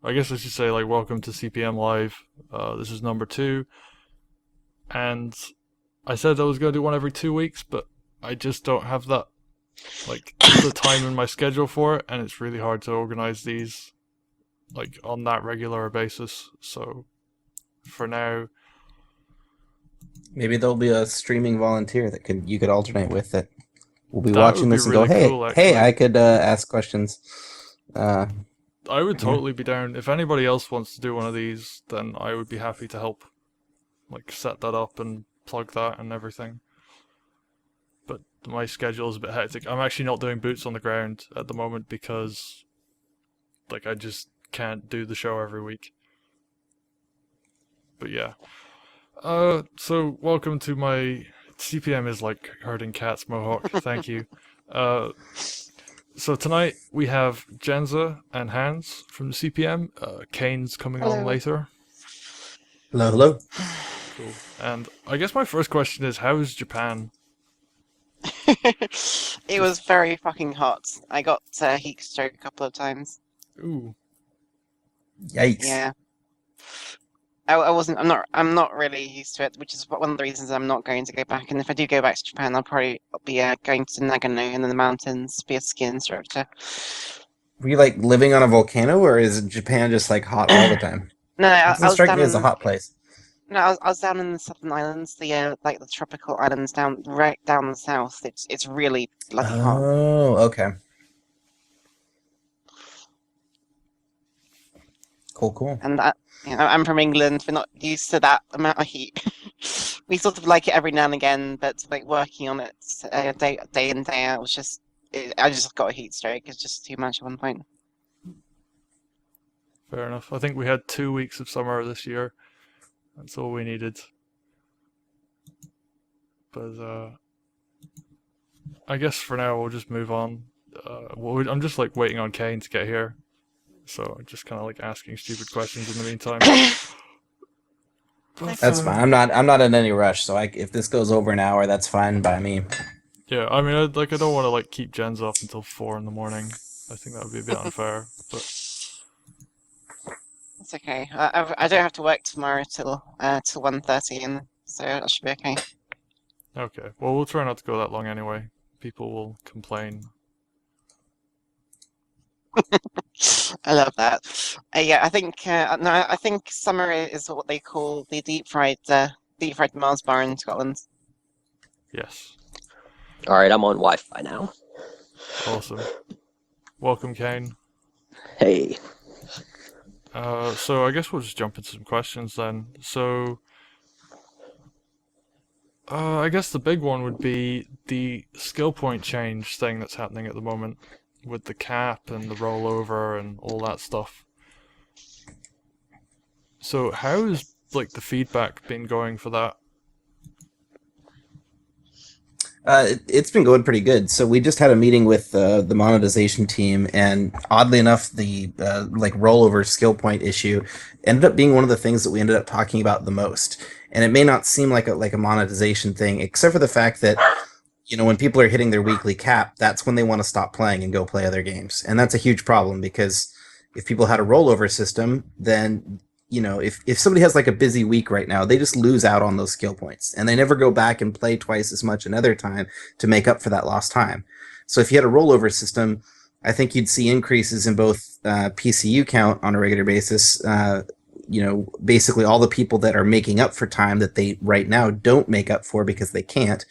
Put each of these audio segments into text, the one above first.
I guess I should say like welcome to CPM Live. This is number 2, and I said I was going to do one every 2 weeks, but I just don't have that like the time in my schedule for it, and it's really hard to organize these like on that regular basis. So for now, Maybe there'll be a streaming volunteer that you could alternate with that will be that watching would be this and go, really hey, cool hey, actually. I could ask questions. Uh, I would yeah. totally be down. If anybody else wants to do one of these, then I would be happy to help like set that up and plug that and everything. But my schedule is a bit hectic. I'm actually not doing boots on the ground at the moment because like I just can't do the show every week. But yeah. So welcome to my CPM is like herding cats, Mohawk. Thank you. Uh, so tonight we have Jenza and Hans from the CPM. Kane's coming on Hello. later. Hello, hello. Cool. And I guess my first question is, how is Japan? It was Just very fucking hot. I got heat stroke a couple of times. ooh, Yikes. Yeah. I wasn't. I'm not really used to it, which is one of the reasons I'm not going to go back. And if I do go back to Japan, I'll probably be going to Nagano in the mountains, be a ski instructor. Were you like living on a volcano, or is Japan just like hot all the time? No, It I doesn't was strike down me as a in hot place. no, I was down in the Southern Islands, the like the tropical islands down right down the south. It's really bloody hot. Oh, okay. Cool, cool. And I'm from England. We're not used to that amount of heat. We sort of like it every now and again, but like working on it day in day out was just I just got a heat stroke. It's just too much at one point. fair enough. I think we had 2 weeks of summer this year. That's all we needed. But I guess for now we'll just move on. I'm just like waiting on Kane to get here, so I'm just kind of like asking stupid questions in the meantime. But That's fine. I'm not in any rush. So if this goes over an hour, that's fine by me. yeah, I mean, I don't want to like keep Jens up until 4 in the morning. I think that would be a bit unfair. But It's okay. I don't have to work tomorrow till 1:30, and so that should be okay. okay, well we'll try not to go that long anyway. People will complain. I love that. Yeah, I think no, I think summer is what they call the deep fried Mars bar in Scotland. Yes, All right, I'm on Wi-Fi now. awesome. Welcome, Kane. Hey, So I guess we'll just jump into some questions then. So, I guess the big one would be the skill point change thing that's happening at the moment with the cap and the rollover and all that stuff. So how's like the feedback been going for that? It's been going pretty good. So we just had a meeting with the monetization team, and oddly enough, the like rollover skill point issue ended up being one of the things that we ended up talking about the most. And it may not seem like a monetization thing, except for the fact that when people are hitting their weekly cap, that's when they want to stop playing and go play other games, and that's a huge problem because if people had a rollover system, then if somebody has like a busy week right now, they just lose out on those skill points and they never go back and play twice as much another time to make up for that lost time. So if you had a rollover system, I think you'd see increases in both PCU count on a regular basis. Basically all the people that are making up for time that they right now don't make up for because they can't.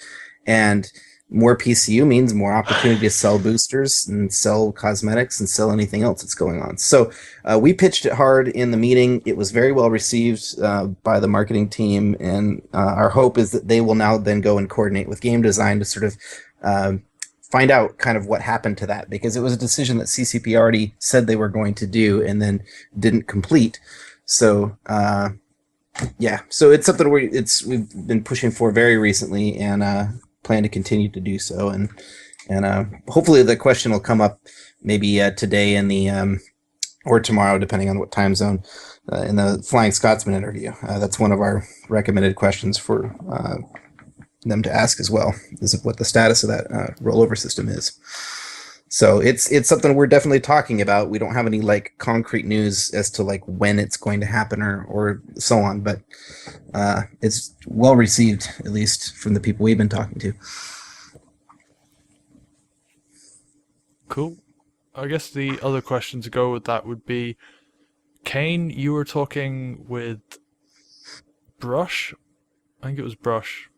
And more PCU means more opportunity to sell boosters and sell cosmetics and sell anything else that's going on. So we pitched it hard in the meeting. It was very well received by the marketing team, and our hope is that they will now then go and coordinate with game design to sort of find out kind of what happened to that, because it was a decision that CCP already said they were going to do and then didn't complete. So yeah, so it's something we've been pushing for very recently, and plan to continue to do so, and hopefully the question will come up maybe today in the or tomorrow, depending on what time zone, in the Flying Scotsman interview. That's one of our recommended questions for them to ask as well, is what the status of that rollover system is. So it's something we're definitely talking about. We don't have any like concrete news as to like when it's going to happen or so on, but it's well received, at least from the people we've been talking to. Cool. I guess the other question to go with that would be, Kane, you were talking with Brush, I think it was Brush,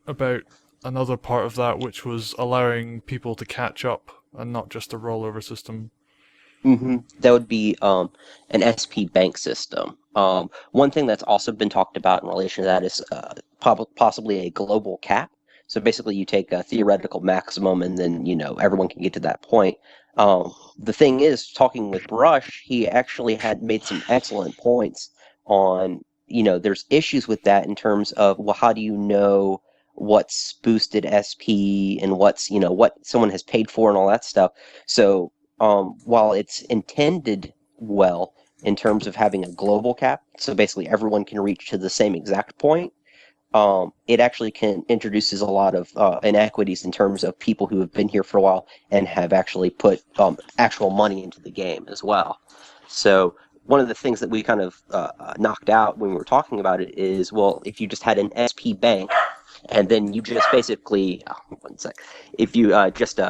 about another part of that, which was allowing people to catch up and not just a rollover system. That would be an SP bank system. One thing that's also been talked about in relation to that is possibly a global cap. So basically, you take a theoretical maximum, and then everyone can get to that point. The thing is, talking with Brush, he actually had made some excellent points on there's issues with that in terms of, well, how do you know what's boosted SP and what's what someone has paid for and all that stuff. So while it's intended well in terms of having a global cap, so basically everyone can reach to the same exact point, it actually can introduces a lot of inequities in terms of people who have been here for a while and have actually put actual money into the game as well. So one of the things that we kind of knocked out when we were talking about it is, well, if you just had an SP bank and then you just basically, one sec, if you just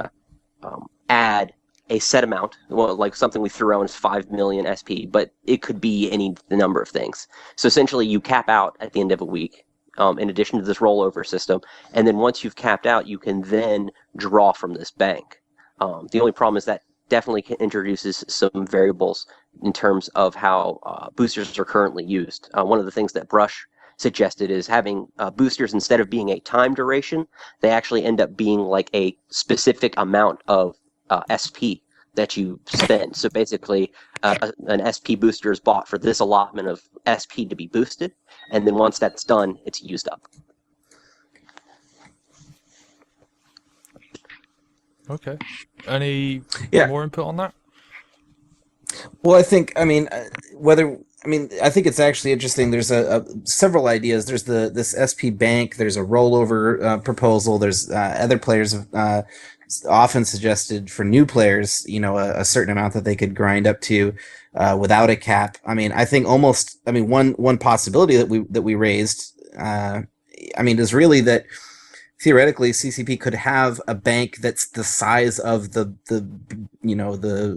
add a set amount, well, like something we threw out is 5 million SP, but it could be any number of things. So essentially, you cap out at the end of a week, in addition to this rollover system, and then once you've capped out, you can then draw from this bank. The only problem is that definitely introduces some variables in terms of how boosters are currently used. One of the things that Brush suggested is having boosters, instead of being a time duration, they actually end up being like a specific amount of SP that you spend. So basically, an SP booster is bought for this allotment of SP to be boosted, and then once that's done, it's used up. Okay. Any more input on that? Well, I think, I mean, I think it's actually interesting. There's several ideas. There's this SP bank. There's a rollover proposal. There's other players have often suggested for new players, a certain amount that they could grind up to without a cap. I mean, I think one possibility that we raised, is really that theoretically CCP could have a bank that's the size of the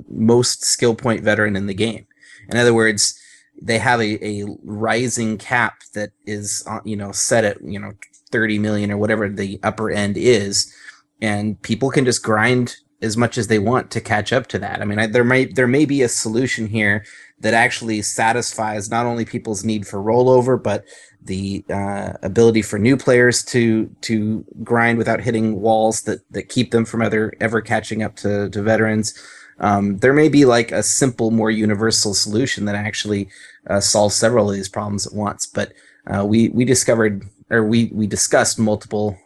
most skill point veteran in the game. In other words, they have a rising cap that is set at 30 million or whatever the upper end is, and people can just grind as much as they want to catch up to that. I mean, there may be a solution here that actually satisfies not only people's need for rollover, but the ability for new players to grind without hitting walls that keep them from ever catching up to veterans. There may be like a simple, more universal solution that actually solves several of these problems at once. But we discussed multiple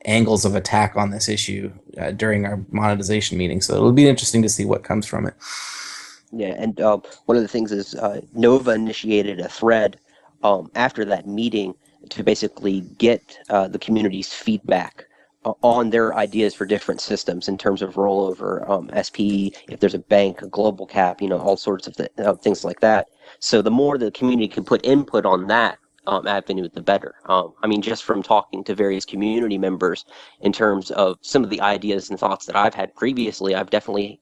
angles of attack on this issue during our monetization meeting. So it'll be interesting to see what comes from it. Yeah, and one of the things is Nova initiated a thread after that meeting to basically get the community's feedback on their ideas for different systems in terms of rollover, SPE, if there's a bank, a global cap, all sorts of things like that. So the more the community can put input on that avenue, the better. Just from talking to various community members in terms of some of the ideas and thoughts that I've had previously, I've definitely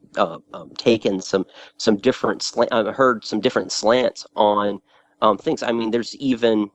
taken some different heard some different slants on things. I mean, there's even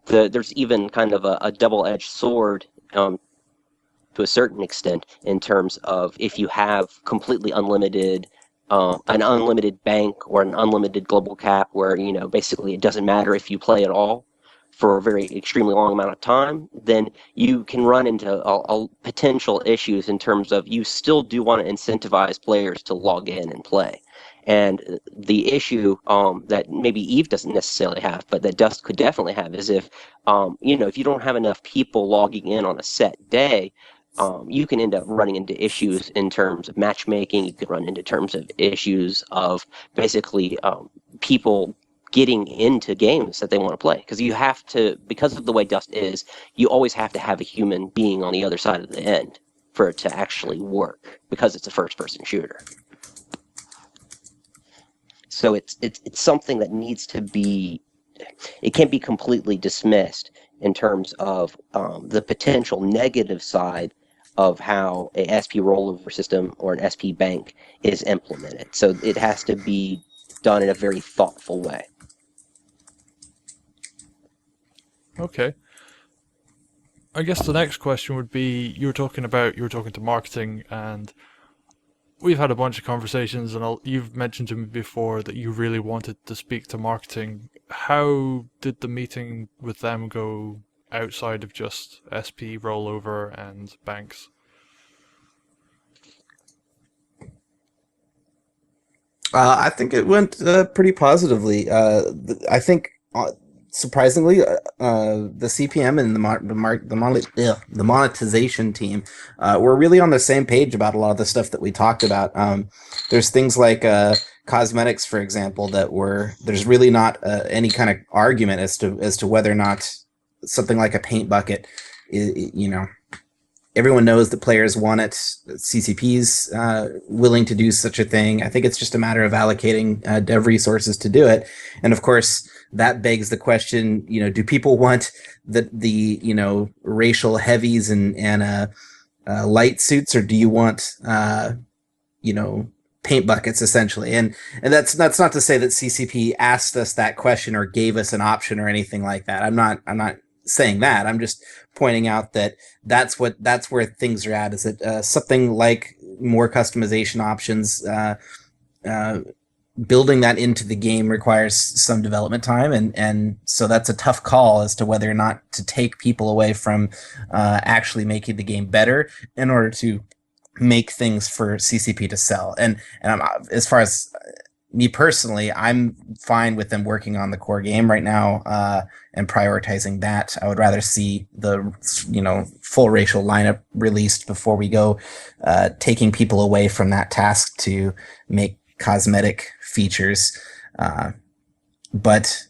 kind of a double-edged sword to a certain extent in terms of if you have completely unlimited an unlimited bank or an unlimited global cap where basically it doesn't matter if you play at all for a very extremely long amount of time, then you can run into potential issues in terms of you still do want to incentivize players to log in and play. And the issue that maybe Eve doesn't necessarily have, but that Dust could definitely have, is if if you don't have enough people logging in on a set day, you can end up running into issues in terms of matchmaking. You could run into terms of issues of basically people getting into games that they want to play, because you have to, because of the way Dust is, you always have to have a human being on the other side of the end. for it to actually work because it's a first-person shooter. So it's something that needs to be. It can't be completely dismissed in terms of the potential negative side of how a SP rollover system or an SP bank is implemented. So it has to be done in a very thoughtful way. Okay. I guess the next question would be, you were talking to marketing, and we've had a bunch of conversations, and you've mentioned to me before that you really wanted to speak to marketing. How did the meeting with them go outside of just SP rollover and banks? I think it went pretty positively. I think surprisingly, the CPM and the monetization team were really on the same page about a lot of the stuff that we talked about. There's things like cosmetics, for example, there's really not any kind of argument as to whether or not something like a paint bucket is, everyone knows that players want it. CCP's willing to do such a thing. I think it's just a matter of allocating dev resources to do it. And of course, that begs the question, do people want the racial heavies and light suits, or do you want, paint buckets essentially? And that's not to say that CCP asked us that question or gave us an option or anything like that. I'm not saying that. I'm just pointing out that that's where things are at. Is that something like more customization options, building that into the game requires some development time, and so that's a tough call as to whether or not to take people away from actually making the game better in order to make things for CCP to sell. And as far as me personally, I'm fine with them working on the core game right now and prioritizing that. I would rather see the full racial lineup released before we go taking people away from that task to make cosmetic features. But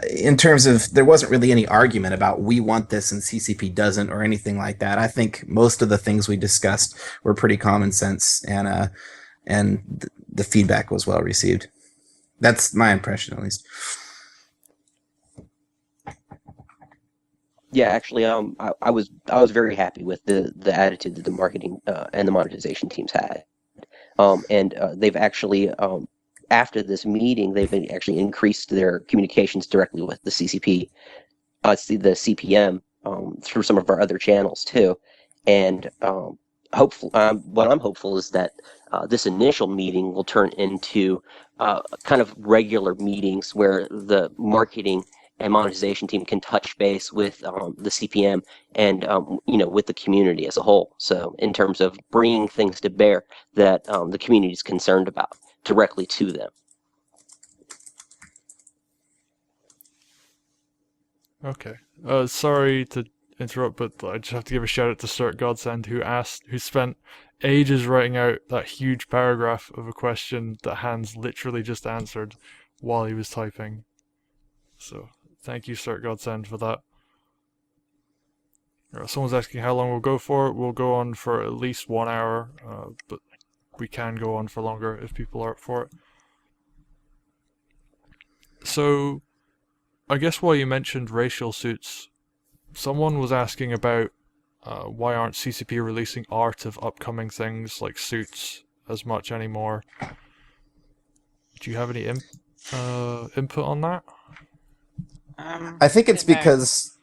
in terms of, there wasn't really any argument about we want this and CCP doesn't or anything like that. I think most of the things we discussed were pretty common sense, and the feedback was well received. That's my impression, at least. Yeah, actually, I was very happy with the attitude that the marketing and the monetization teams had, and they've actually after this meeting they've actually increased their communications directly with the CCP, the CPM, through some of our other channels too, and what I'm hopeful is that this initial meeting will turn into kind of regular meetings where the marketing and monetization team can touch base with the CPM and with the community as a whole. So in terms of bringing things to bear that the community is concerned about directly to them. Okay. Sorry to interrupt, but I just have to give a shout out to Stuart Godsend, who spent ages writing out that huge paragraph of a question that Hans literally just answered while he was typing. So thank you, Stuart Godsend, for that. Someone's asking how long we'll go for. We'll go on for at least 1 hour, but we can go on for longer if people are up for it. So, I guess while you mentioned racial suits, someone was asking about why aren't CCP releasing art of upcoming things like suits as much anymore? Do you have any input on that? I think it's because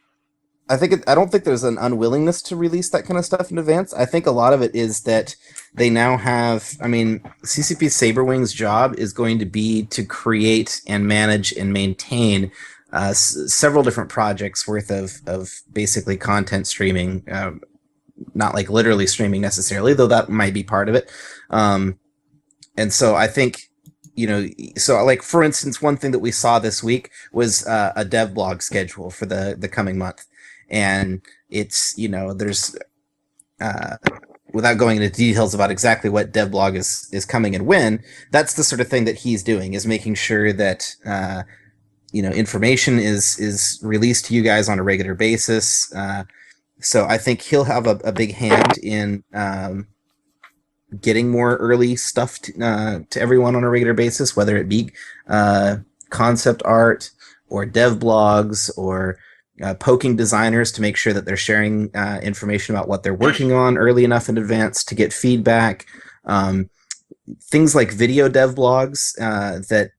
I don't think there's an unwillingness to release that kind of stuff in advance. I think a lot of it is that they now have, CCP Saberwing's job is going to be to create and manage and maintain several different projects worth of basically content streaming, not like literally streaming necessarily, though that might be part of it. And so I think, so like, for instance, one thing that we saw this week was a dev blog schedule for the coming month. And it's, there's, without going into details about exactly what devblog is coming and when, that's the sort of thing that he's doing, is making sure that, information is released to you guys on a regular basis. So I think he'll have a big hand in getting more early stuff to everyone on a regular basis, whether it be concept art or dev blogs or poking designers to make sure that they're sharing information about what they're working on early enough in advance to get feedback. Things like video dev blogs that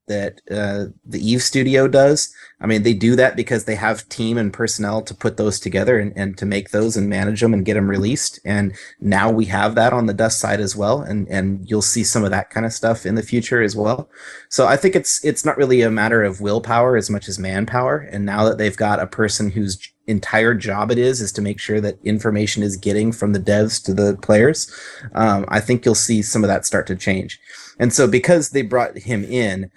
the Eve Studio does. I mean, they do that because they have team and personnel to put those together and to make those and manage them and get them released. And now we have that on the Dust side as well, and you'll see some of that kind of stuff in the future as well. So I think it's not really a matter of willpower as much as manpower. And now that they've got a person whose entire job it is to make sure that information is getting from the devs to the players, I think you'll see some of that start to change. And so because they brought him in,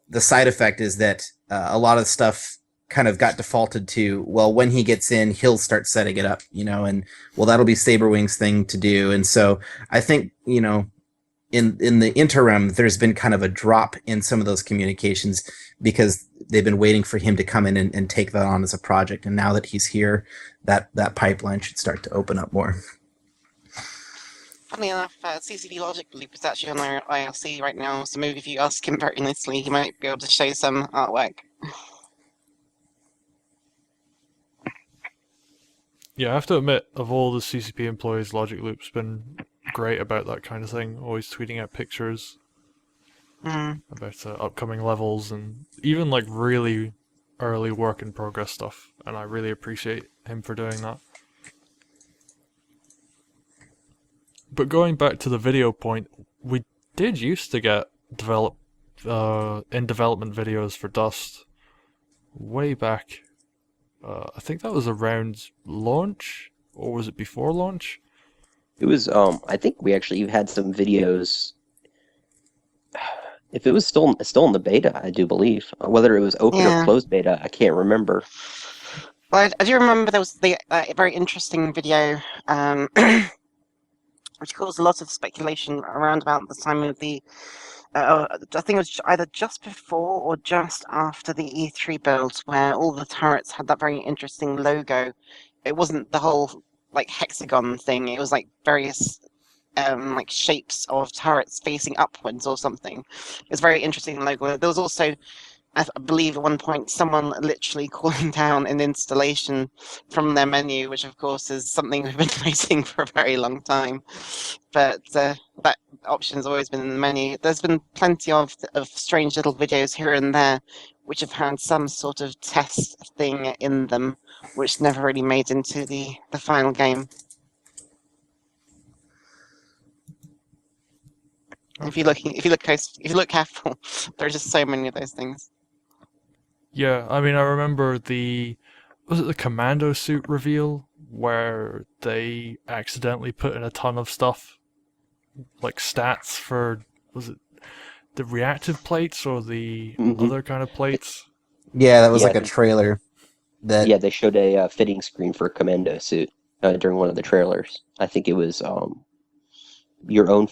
the side effect is that a lot of stuff kind of got defaulted to, well, when he gets in, he'll start setting it up, and well, that'll be Saberwing's thing to do. And so I think, in the interim, there's been kind of a drop in some of those communications because they've been waiting for him to come in and take that on as a project. And now that he's here, that pipeline should start to open up more. Funny enough, CCP Logic Loop is actually on our IRC right now, so maybe if you ask him very nicely, he might be able to show some artwork. Yeah, I have to admit, of all the CCP employees, Logic Loop's been great about that kind of thing, always tweeting out pictures about upcoming levels and even like really early work in progress stuff, and I really appreciate him for doing that. But going back to the video point, we did used to get in development videos for Dust way back. I think that was around launch, or was it before launch? It was, I think we actually had some videos. If it was still in the beta, I do believe. Whether it was open or closed beta, I can't remember. Well, I do remember there was the very interesting video, which caused a lot of speculation around about the time of the. I think it was either just before or just after the E3 build, where all the turrets had that very interesting logo. It wasn't the whole like hexagon thing. It was like various like shapes of turrets facing upwards or something. It was very interesting logo. There was also, I believe, at one point someone literally calling down an installation from their menu, which of course is something we've been waiting for a very long time. But that option has always been in the menu. There's been plenty of strange little videos here and there which have had some sort of test thing in them, which never really made into the final game. If you look careful, there are just so many of those things. Yeah, I mean, I remember was it the commando suit reveal where they accidentally put in a ton of stuff, like stats for, was it the reactive plates or the other kind of plates? Yeah, that was like a trailer. Yeah, they showed a fitting screen for a commando suit during one of the trailers. I think it was your own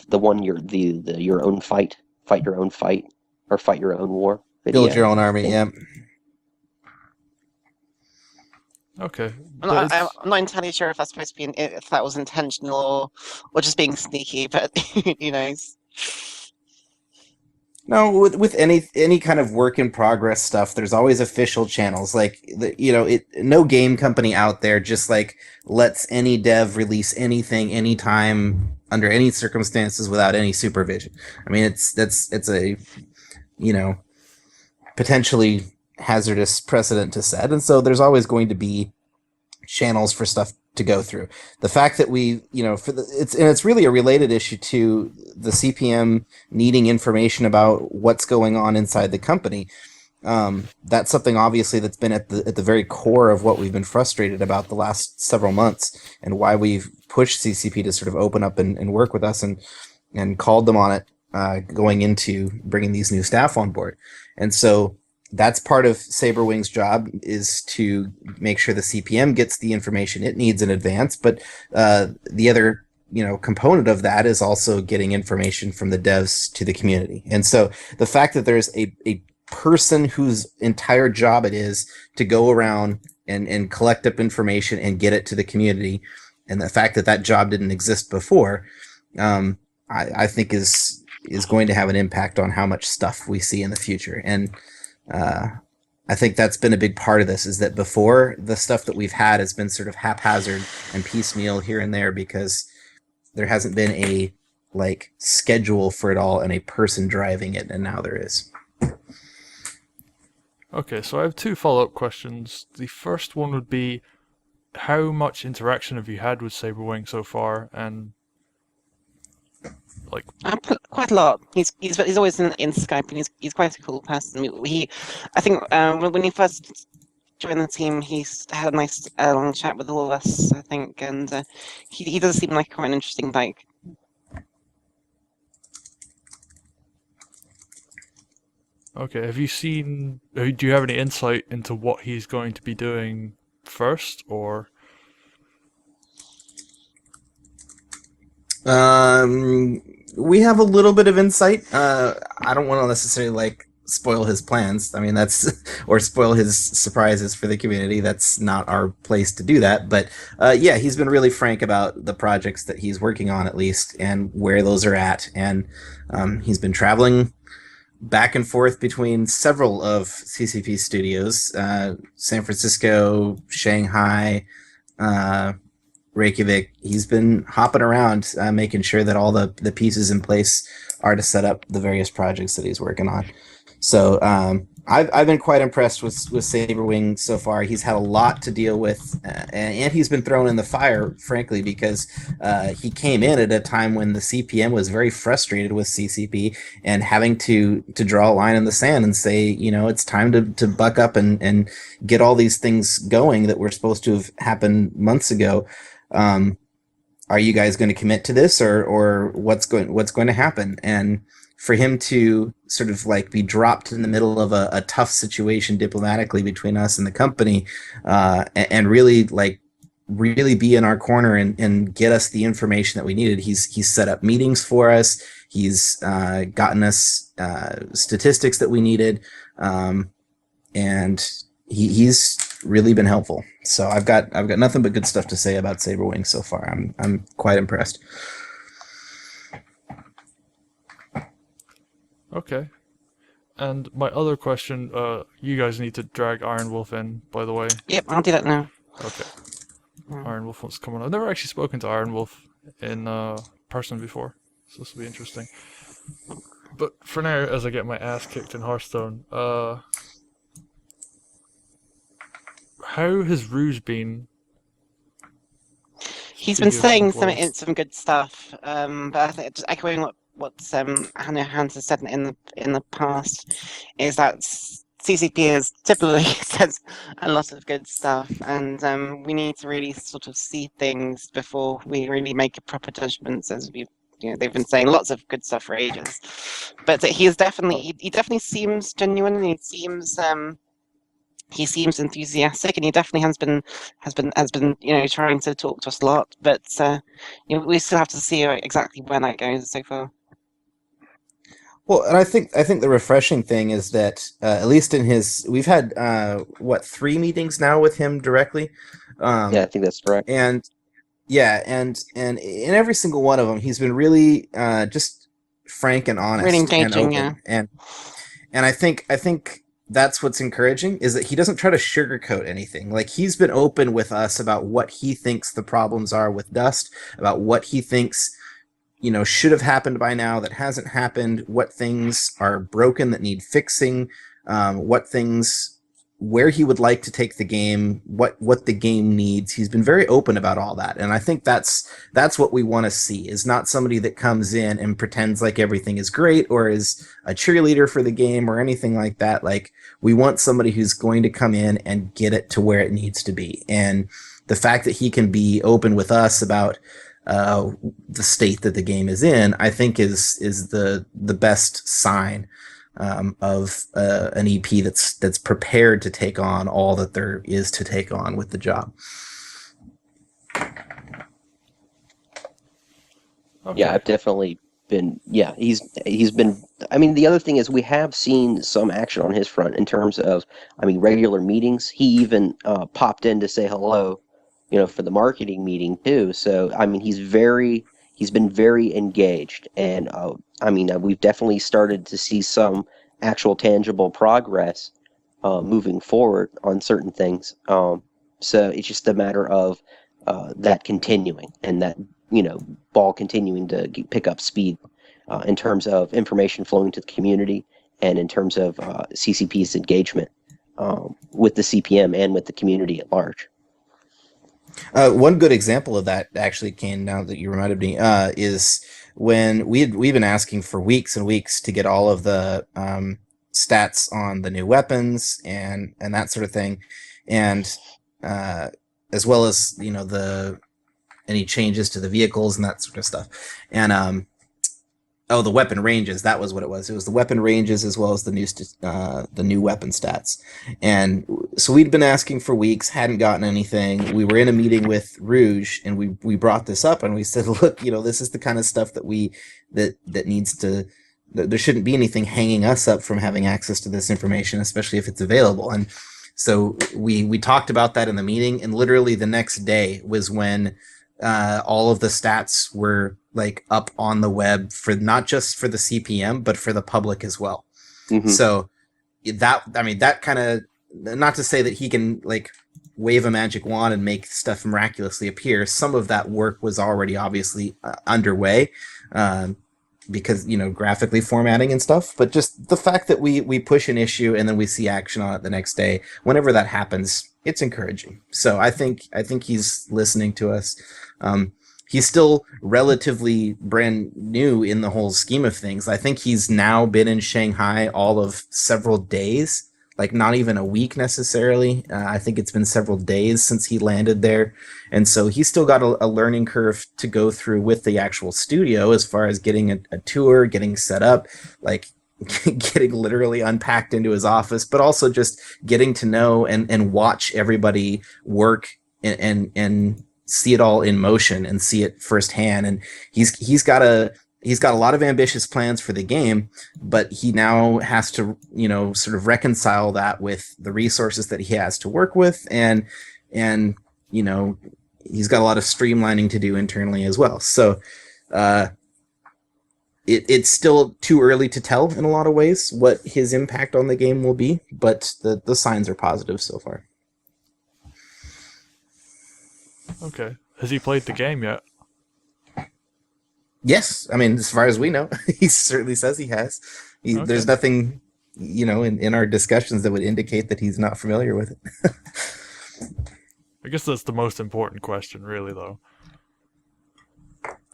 fight your own fight, or fight your own war. Build your own army, yeah. Okay. I'm not entirely sure if that's supposed to be if that was intentional or just being sneaky, but who knows. No, with any kind of work in progress stuff, there's always official channels. Like no game company out there just like lets any dev release anything anytime under any circumstances without any supervision. I mean, it's a potentially hazardous precedent to set, and so there's always going to be channels for stuff to go through. The fact that it's really a related issue to the CPM needing information about what's going on inside the company. That's something obviously that's been at the very core of what we've been frustrated about the last several months, and why we've pushed CCP to sort of open up and work with us and called them on it going into bringing these new staff on board. And so that's part of Saberwing's job, is to make sure the CPM gets the information it needs in advance. But the other component of that is also getting information from the devs to the community. And so the fact that there's a person whose entire job it is to go around and collect up information and get it to the community. And the fact that that job didn't exist before, I think is going to have an impact on how much stuff we see in the future. And I think that's been a big part of this, is that before, the stuff that we've had has been sort of haphazard and piecemeal here and there because there hasn't been a schedule for it all and a person driving it, and now there is. Okay, so I have two follow-up questions. The first one would be, how much interaction have you had with Saberwing so far, and Quite a lot. He's always in Skype, and he's quite a cool person. I think when he first joined the team, he's had a nice long chat with all of us, I think, and he does seem like quite an interesting bike. okay, do you have any insight into what he's going to be doing first, or? We have a little bit of insight. I don't want to necessarily spoil his plans. I mean, or spoil his surprises for the community. That's not our place to do that. But yeah, he's been really frank about the projects that he's working on, at least, and where those are at. And he's been traveling back and forth between several of CCP studios, San Francisco, Shanghai, Reykjavik. He's been hopping around, making sure that all the pieces in place are to set up the various projects that he's working on. So I've been quite impressed with Saberwing so far. He's had a lot to deal with, and he's been thrown in the fire, frankly, because he came in at a time when the CPM was very frustrated with CCP and having to draw a line in the sand and say, it's time to buck up and get all these things going that were supposed to have happened months ago. Are you guys going to commit to this, or what's going to happen? And for him to sort of be dropped in the middle of a tough situation diplomatically between us and the company, and really be in our corner and get us the information that we needed. He's set up meetings for us. He's gotten us statistics that we needed, and he's really been helpful. So I've got nothing but good stuff to say about Saberwing so far. I'm quite impressed. Okay. And my other question, you guys need to drag Iron Wolf in, by the way. Yep, I'll do that now. Okay. Iron Wolf wants to come on. I've never actually spoken to Iron Wolf in person before, so this will be interesting. But for now, as I get my ass kicked in Hearthstone, how has Rouge been? He's been saying some good stuff, but I think just echoing what Hans has said in the past, is that CCP has typically said a lot of good stuff, and we need to really sort of see things before we really make a proper judgments. As they've been saying lots of good stuff for ages, but he definitely seems genuine, and he seems enthusiastic, and he definitely has been trying to talk to us a lot. But we still have to see exactly where that goes so far. Well, and I think the refreshing thing is that at least we've had 3 meetings now with him directly. Yeah, I think that's correct. And yeah, and in every single one of them, he's been really just frank and honest, really engaging, and open. And I think that's what's encouraging, is that he doesn't try to sugarcoat anything. He's been open with us about what he thinks the problems are with Dust, about what he thinks should have happened by now that hasn't happened, what things are broken that need fixing, where he would like to take the game, what the game needs. He's been very open about all that, and I think that's what we want to see, is not somebody that comes in and pretends like everything is great or is a cheerleader for the game or anything like that. We want somebody who's going to come in and get it to where it needs to be. And the fact that he can be open with us about the state that the game is in, I think is the best sign of an EP that's prepared to take on all that there is to take on with the job. Okay. Yeah, I've definitely he's been. I mean, the other thing is we have seen some action on his front in terms of, I mean, regular meetings. He even popped in to say hello, for the marketing meeting too. So I mean, he's been very engaged, and I mean, we've definitely started to see some actual tangible progress moving forward on certain things. So it's just a matter of that continuing and that ball continuing to pick up speed in terms of information flowing to the community and in terms of CCP's engagement with the CPM and with the community at large. One good example of that actually came now that you reminded me is when we've been asking for weeks and weeks to get all of the stats on the new weapons and that sort of thing, and as well as any changes to the vehicles and that sort of stuff, and the weapon ranges. That was what it was. It was the weapon ranges as well as the new weapon stats. And so we'd been asking for weeks, hadn't gotten anything. We were in a meeting with Rouge, and we brought this up, and we said, look, this is the kind of stuff that needs to. There shouldn't be anything hanging us up from having access to this information, especially if it's available. And so we talked about that in the meeting, and literally the next day was when all of the stats were like up on the web for not just for the CPM, but for the public as well. Mm-hmm. So that kind of, not to say that he can like wave a magic wand and make stuff miraculously appear. Some of that work was already obviously underway because, graphically formatting and stuff, but just the fact that we push an issue and then we see action on it the next day, whenever that happens, it's encouraging. So I think he's listening to us. He's still relatively brand new in the whole scheme of things. I think he's now been in Shanghai all of several days, like not even a week necessarily. I think it's been several days since he landed there. And so he's still got a learning curve to go through with the actual studio as far as getting a tour, getting set up, like getting literally unpacked into his office, but also just getting to know and watch everybody work and see it all in motion and see it firsthand. And he's got a lot of ambitious plans for the game, but he now has to, sort of reconcile that with the resources that he has to work with. And he's got a lot of streamlining to do internally as well. So, it's still too early to tell in a lot of ways what his impact on the game will be, but the signs are positive so far. Okay. Has he played the game yet? Yes. I mean, as far as we know, he certainly says he has. Okay. There's nothing, in our discussions that would indicate that he's not familiar with it. I guess that's the most important question, really, though.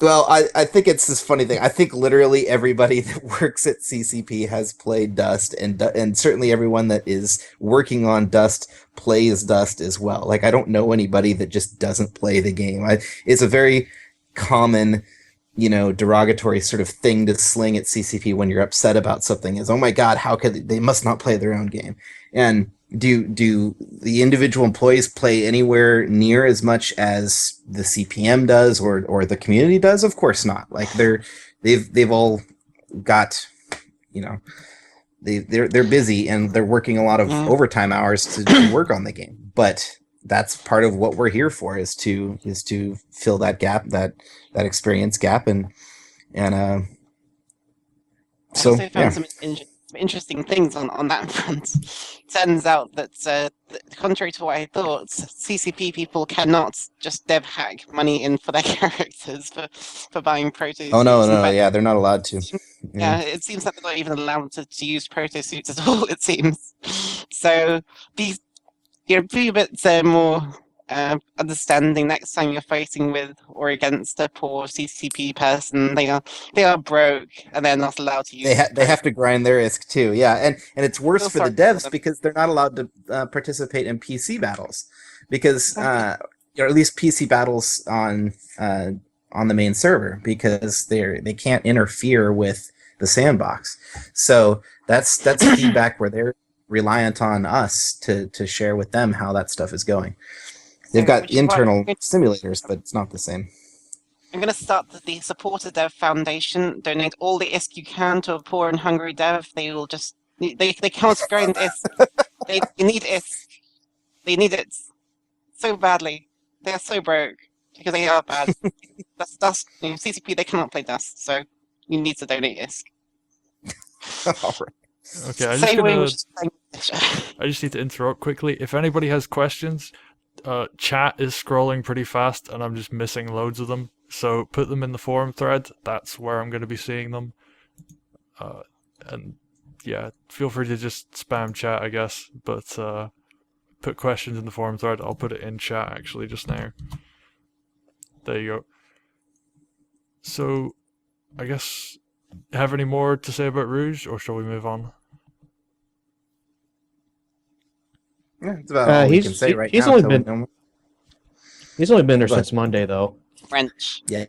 Well, I think it's this funny thing. I think literally everybody that works at CCP has played Dust, and certainly everyone that is working on Dust plays Dust as well. Like, I don't know anybody that just doesn't play the game. It's a very common, derogatory sort of thing to sling at CCP when you're upset about something is, oh my God, how could they must not play their own game? And do the individual employees play anywhere near as much as the CPM does or the community does? Of course not. Like they've all got, they're busy and they're working a lot of overtime hours to work on the game. But that's part of what we're here for is to fill that gap, that experience gap, and so I also found some interesting things on that front. Turns out that, contrary to what I thought, CCP people cannot just dev hack money in for their characters for buying proto suits. Oh no, yeah, they're not allowed to. Yeah, it seems like they're not even allowed to use proto suits at all, it seems. So be a bit more understanding next time you're fighting with or against a poor CCP person. They are broke and they're not allowed to use. They have to grind their ISK too, yeah, and it's worse for the devs because they're not allowed to participate in PC battles because or at least PC battles on the main server because they can't interfere with the sandbox. So that's feedback where they're reliant on us to share with them how that stuff is going. They've got internal simulators, but it's not the same. I'm gonna start the Supporter Dev Foundation. Donate all the ISK you can to a poor and hungry dev. They will just they can't grind ISK. They need ISK. They need it so badly. They are so broke because they are bad. That's CCP. They cannot play Dust, so you need to donate ISK. All right. Okay, I just need to interrupt quickly. If anybody has questions, chat is scrolling pretty fast, and I'm just missing loads of them. So put them in the forum thread. That's where I'm going to be seeing them. And yeah, feel free to just spam chat, I guess. But put questions in the forum thread. I'll put it in chat actually just now. There you go. So, I guess, have any more to say about Rouge, or shall we move on? Yeah, that's about all we can say right he's now. only until we been- know- He's only been there Go ahead. since Monday, though. French. Yeah.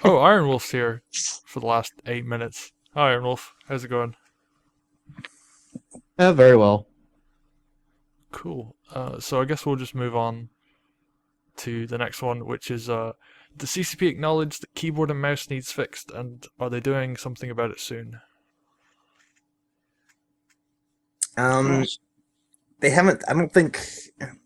Oh, Iron Wolf's here for the last 8 minutes. Hi, Iron Wolf. How's it going? Very well. Cool. So I guess we'll just move on to the next one, which is the CCP acknowledged that keyboard and mouse needs fixed, and are they doing something about it soon? They haven't. I don't think.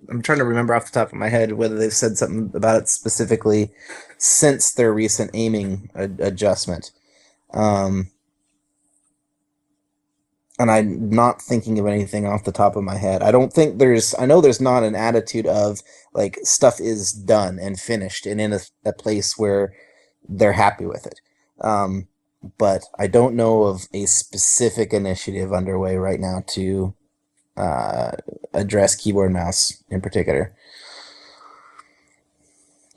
I'm trying to remember off the top of my head whether they've said something about it specifically since their recent aiming adjustment. And I'm not thinking of anything off the top of my head. I don't think there's. I know there's not an attitude of like stuff is done and finished and in a place where they're happy with it. But I don't know of a specific initiative underway right now to address keyboard and mouse in particular.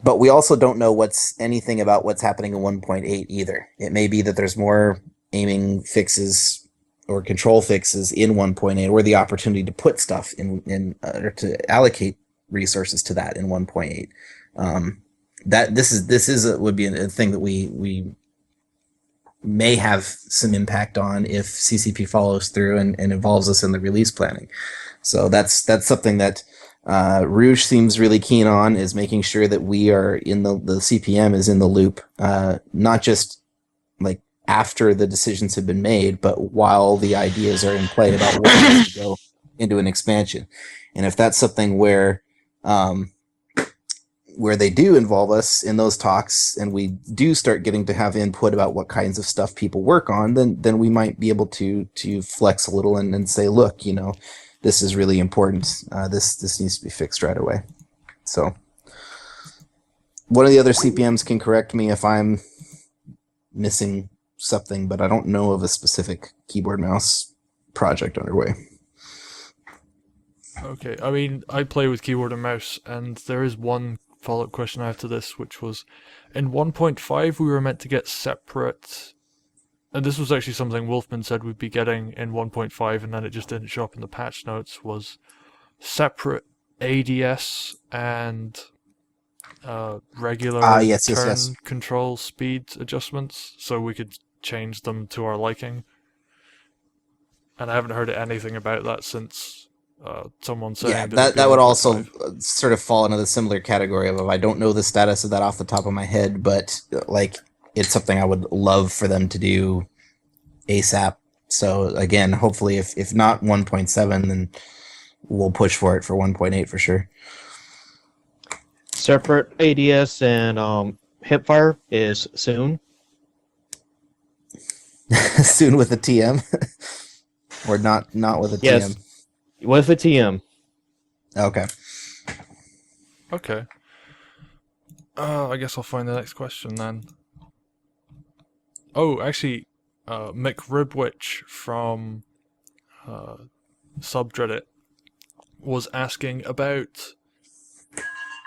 But we also don't know anything about what's happening in 1.8 either. It may be that there's more aiming fixes or control fixes in 1.8, or the opportunity to put stuff in or to allocate resources to that in 1.8. That would be a thing that we may have some impact on if CCP follows through and involves us in the release planning. So that's something that Rouge seems really keen on, is making sure that we are in the CPM is in the loop, not just like after the decisions have been made, but while the ideas are in play about what needs to go into an expansion. And if that's something where they do involve us in those talks and we do start getting to have input about what kinds of stuff people work on, then we might be able to flex a little and say, look, this is really important. This needs to be fixed right away. So one of the other CPMs can correct me if I'm missing something, but I don't know of a specific keyboard mouse project underway. Okay, I mean, I play with keyboard and mouse, and there is one follow-up question after this, which was, in 1.5 we were meant to get separate, and this was actually something Wolfman said we'd be getting in 1.5, and then it just didn't show up in the patch notes, was separate ADS and regular turn control speed adjustments, so we could change them to our liking. And I haven't heard anything about that since someone saying that would also sort of fall into the similar category of I don't know the status of that off the top of my head, but like it's something I would love for them to do ASAP. So again, hopefully if not 1.7, then we'll push for it for 1.8 for sure. Separate ADS and hipfire is soon. Soon with a TM, or not with a yes. TM. With a TM. Okay. Okay. I guess I'll find the next question then. Oh, actually, McRibwich from subreddit was asking about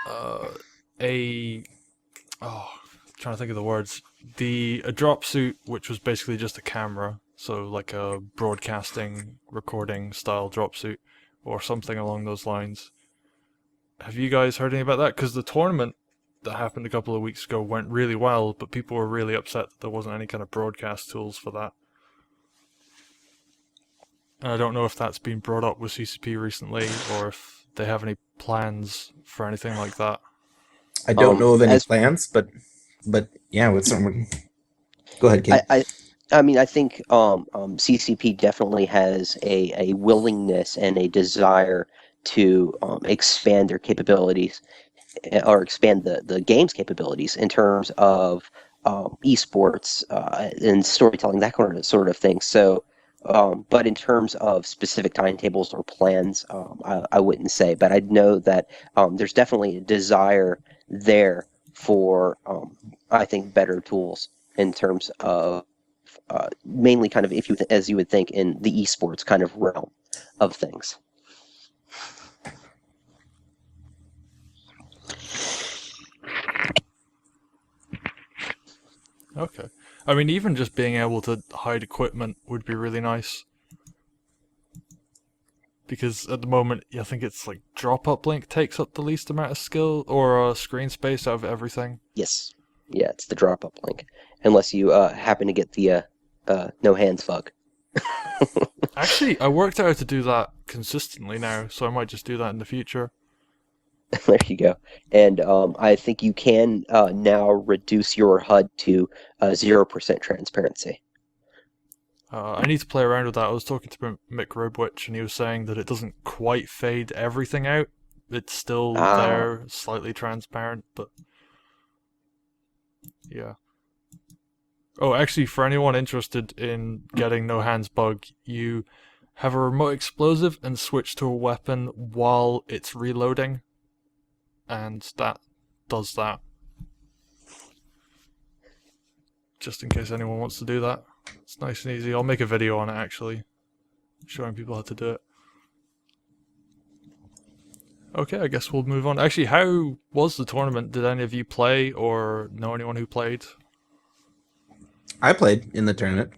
trying to think of the words. A drop suit, which was basically just a camera, so like a broadcasting, recording style drop suit, or something along those lines. Have you guys heard any about that? Because the tournament that happened a couple of weeks ago went really well, but people were really upset that there wasn't any kind of broadcast tools for that. And I don't know if that's been brought up with CCP recently, or if they have any plans for anything like that. I don't know of any As plans, but yeah, with some. Go ahead, Kate. I mean, I think CCP definitely has a willingness and a desire to expand their capabilities or expand the game's capabilities in terms of esports and storytelling, that kind of sort of thing. So, but in terms of specific timetables or plans, I wouldn't say. But I know that there's definitely a desire there for, I think, better tools in terms of mainly kind of if you as you would think in the esports kind of realm of things. Okay. I mean, even just being able to hide equipment would be really nice. Because at the moment, I think it's like drop uplink takes up the least amount of skill or screen space out of everything. Yes, yeah, it's the drop up link, unless you happen to get the no hands bug. Actually, I worked out how to do that consistently now, so I might just do that in the future. There you go. And I think you can now reduce your HUD to 0% transparency. I need to play around with that. I was talking to Mick Robwich, and he was saying that it doesn't quite fade everything out. It's still there, slightly transparent, but yeah. Oh, actually, for anyone interested in getting no hands bug, you have a remote explosive and switch to a weapon while it's reloading, and that does that. Just in case anyone wants to do that. It's nice and easy. I'll make a video on it, actually, showing people how to do it. Okay, I guess we'll move on. Actually, how was the tournament? Did any of you play or know anyone who played? I played in the tournament.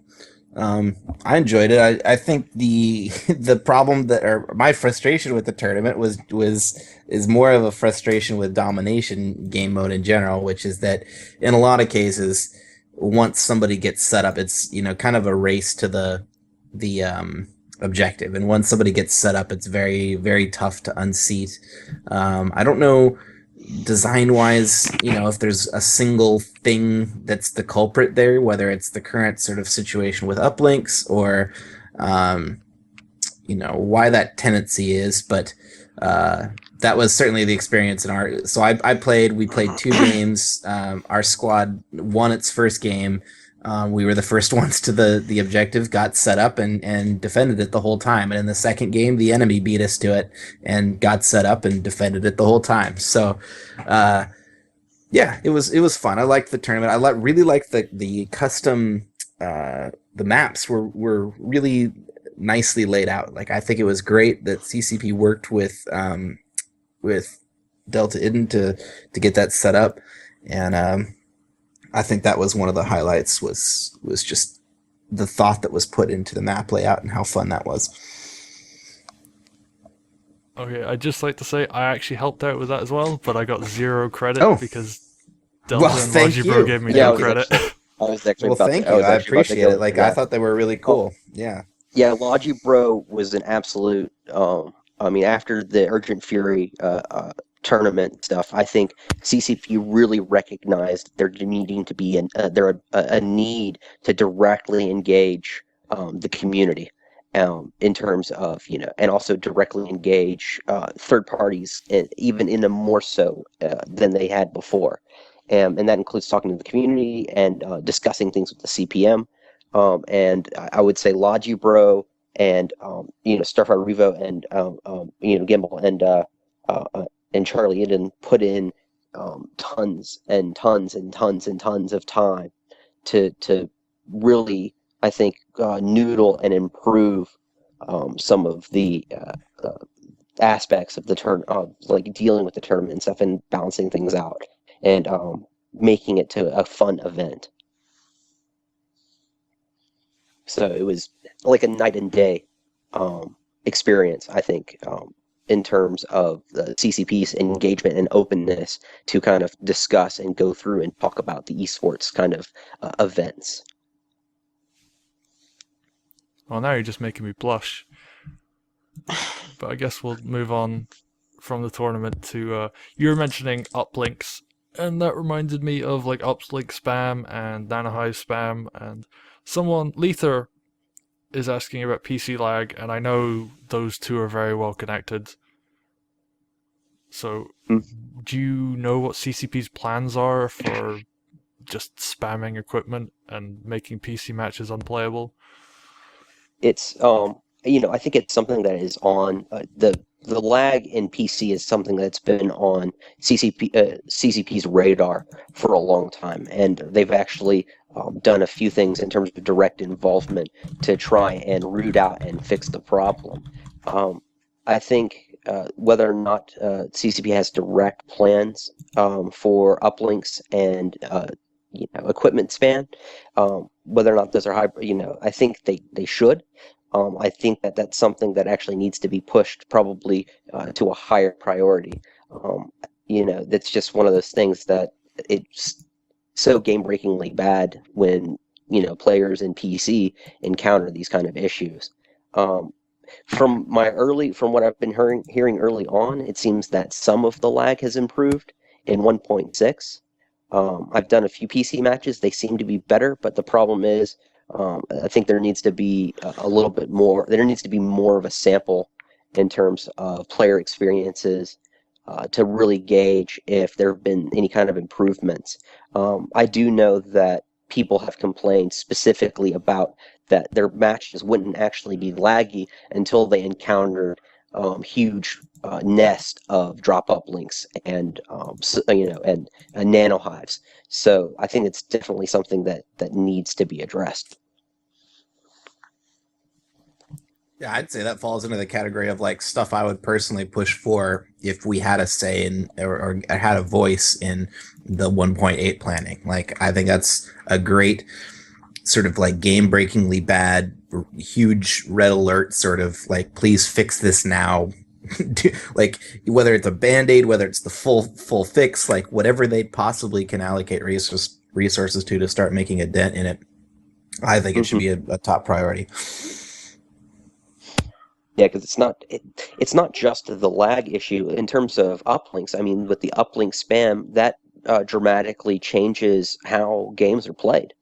I enjoyed it. I think the problem that or my frustration with the tournament is more of a frustration with domination game mode in general, which is that in a lot of cases, once somebody gets set up, it's kind of a race to the objective, and once somebody gets set up, it's very, very tough to unseat. I don't know design wise, if there's a single thing that's the culprit there, whether it's the current sort of situation with uplinks or why that tendency is, but that was certainly the experience in our. So we played 2 games. Our squad won its first game. We were the first ones to the objective, got set up and defended it the whole time. And in the second game, the enemy beat us to it and got set up and defended it the whole time. So, yeah, it was fun. I liked the tournament. I really liked the custom. The maps were really nicely laid out. Like, I think it was great that CCP worked with Delta Iden to get that set up, and I think that was one of the highlights was just the thought that was put into the map layout and how fun that was. Okay, I'd just like to say I actually helped out with that as well, but I got 0 credit because Delta and thank Logibro you. gave me Yeah, no credit. I was actually Well, about thank to, you. I appreciate it. Like, I thought they were really cool. Yeah. Yeah, Logibro was an absolute. I mean, after the Urgent Fury tournament stuff, I think CCP really recognized there needing to be a need to directly engage the community in terms of and also directly engage third parties, even in a more so than they had before, and that includes talking to the community and discussing things with the CPM. And I would say Logibro and Starfire Revo and Gimbal and Charlie Eden put in tons and tons and tons and tons of time to really, I think, noodle and improve some of the aspects of the like dealing with the tournament and stuff and balancing things out and making it to a fun event. So it was like a night and day experience, I think, in terms of the CCP's engagement and openness to kind of discuss and go through and talk about the esports kind of events. Well, now you're just making me blush. But I guess we'll move on from the tournament to... you were mentioning uplinks And that reminded me of like uplink spam and nanohive spam, and someone, Lether, is asking about PC lag, and I know those two are very well connected. So, Mm. do you know what CCP's plans are for just spamming equipment and making PC matches unplayable? It's I think it's something that is on the lag in PC is something that's been on CCP's radar for a long time, and they've actually done a few things in terms of direct involvement to try and root out and fix the problem. I think whether or not CCP has direct plans for uplinks and equipment span, whether or not those are high, I think they should. I think that that's something that actually needs to be pushed probably to a higher priority. That's just one of those things that it's so game-breakingly bad when players in PC encounter these kind of issues. Um, from what I've been hearing early on, it seems that some of the lag has improved in 1.6. I've done a few PC matches; they seem to be better, but the problem is, I think there needs to be a little bit more. There needs to be more of a sample in terms of player experiences to really gauge if there have been any kind of improvements. I do know that people have complained specifically about that their matches wouldn't actually be laggy until they encountered huge nest of drop up links and and nano hives. So I think it's definitely something that needs to be addressed. Yeah, I'd say that falls into the category of like stuff I would personally push for if we had a say in or had a voice in the 1.8 planning. Like, I think that's a great sort of like game-breakingly bad, huge red alert sort of like, please fix this now. Like, whether it's a band-aid, whether it's the full fix, like whatever they possibly can allocate resources to start making a dent in it, I think it should be a top priority. Yeah, because it's not just the lag issue in terms of uplinks. I mean, with the uplink spam, that dramatically changes how games are played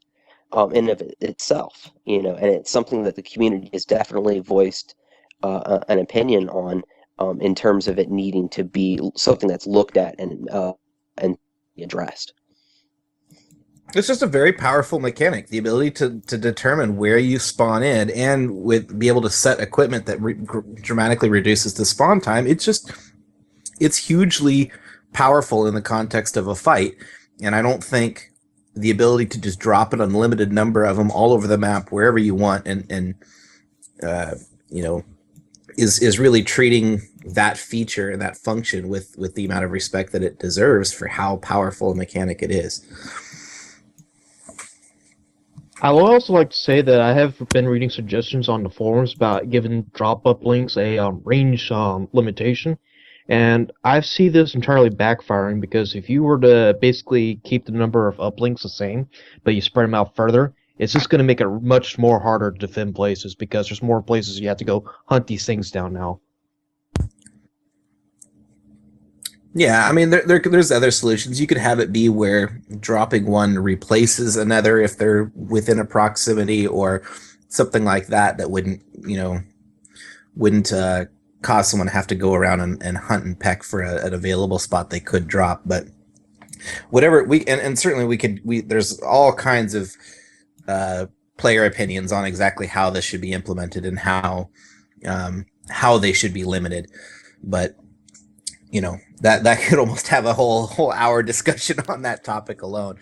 in of itself. And it's something that the community has definitely voiced an opinion on in terms of it needing to be something that's looked at and addressed. It's just a very powerful mechanic, the ability to determine where you spawn in and be able to set equipment that dramatically reduces the spawn time. It's hugely powerful in the context of a fight, and I don't think the ability to just drop an unlimited number of them all over the map wherever you want and is really treating that feature and that function with the amount of respect that it deserves for how powerful a mechanic it is. I would also like to say that I have been reading suggestions on the forums about giving drop-up links a range limitation, and I see this entirely backfiring because if you were to basically keep the number of uplinks the same, but you spread them out further, it's just going to make it much more harder to defend places because there's more places you have to go hunt these things down now. Yeah, I mean, there's other solutions. You could have it be where dropping one replaces another if they're within a proximity or something like that. That wouldn't cause someone to have to go around and hunt and peck for an available spot they could drop. But whatever and certainly there's all kinds of player opinions on exactly how this should be implemented and how they should be limited. But that could almost have a whole hour discussion on that topic alone.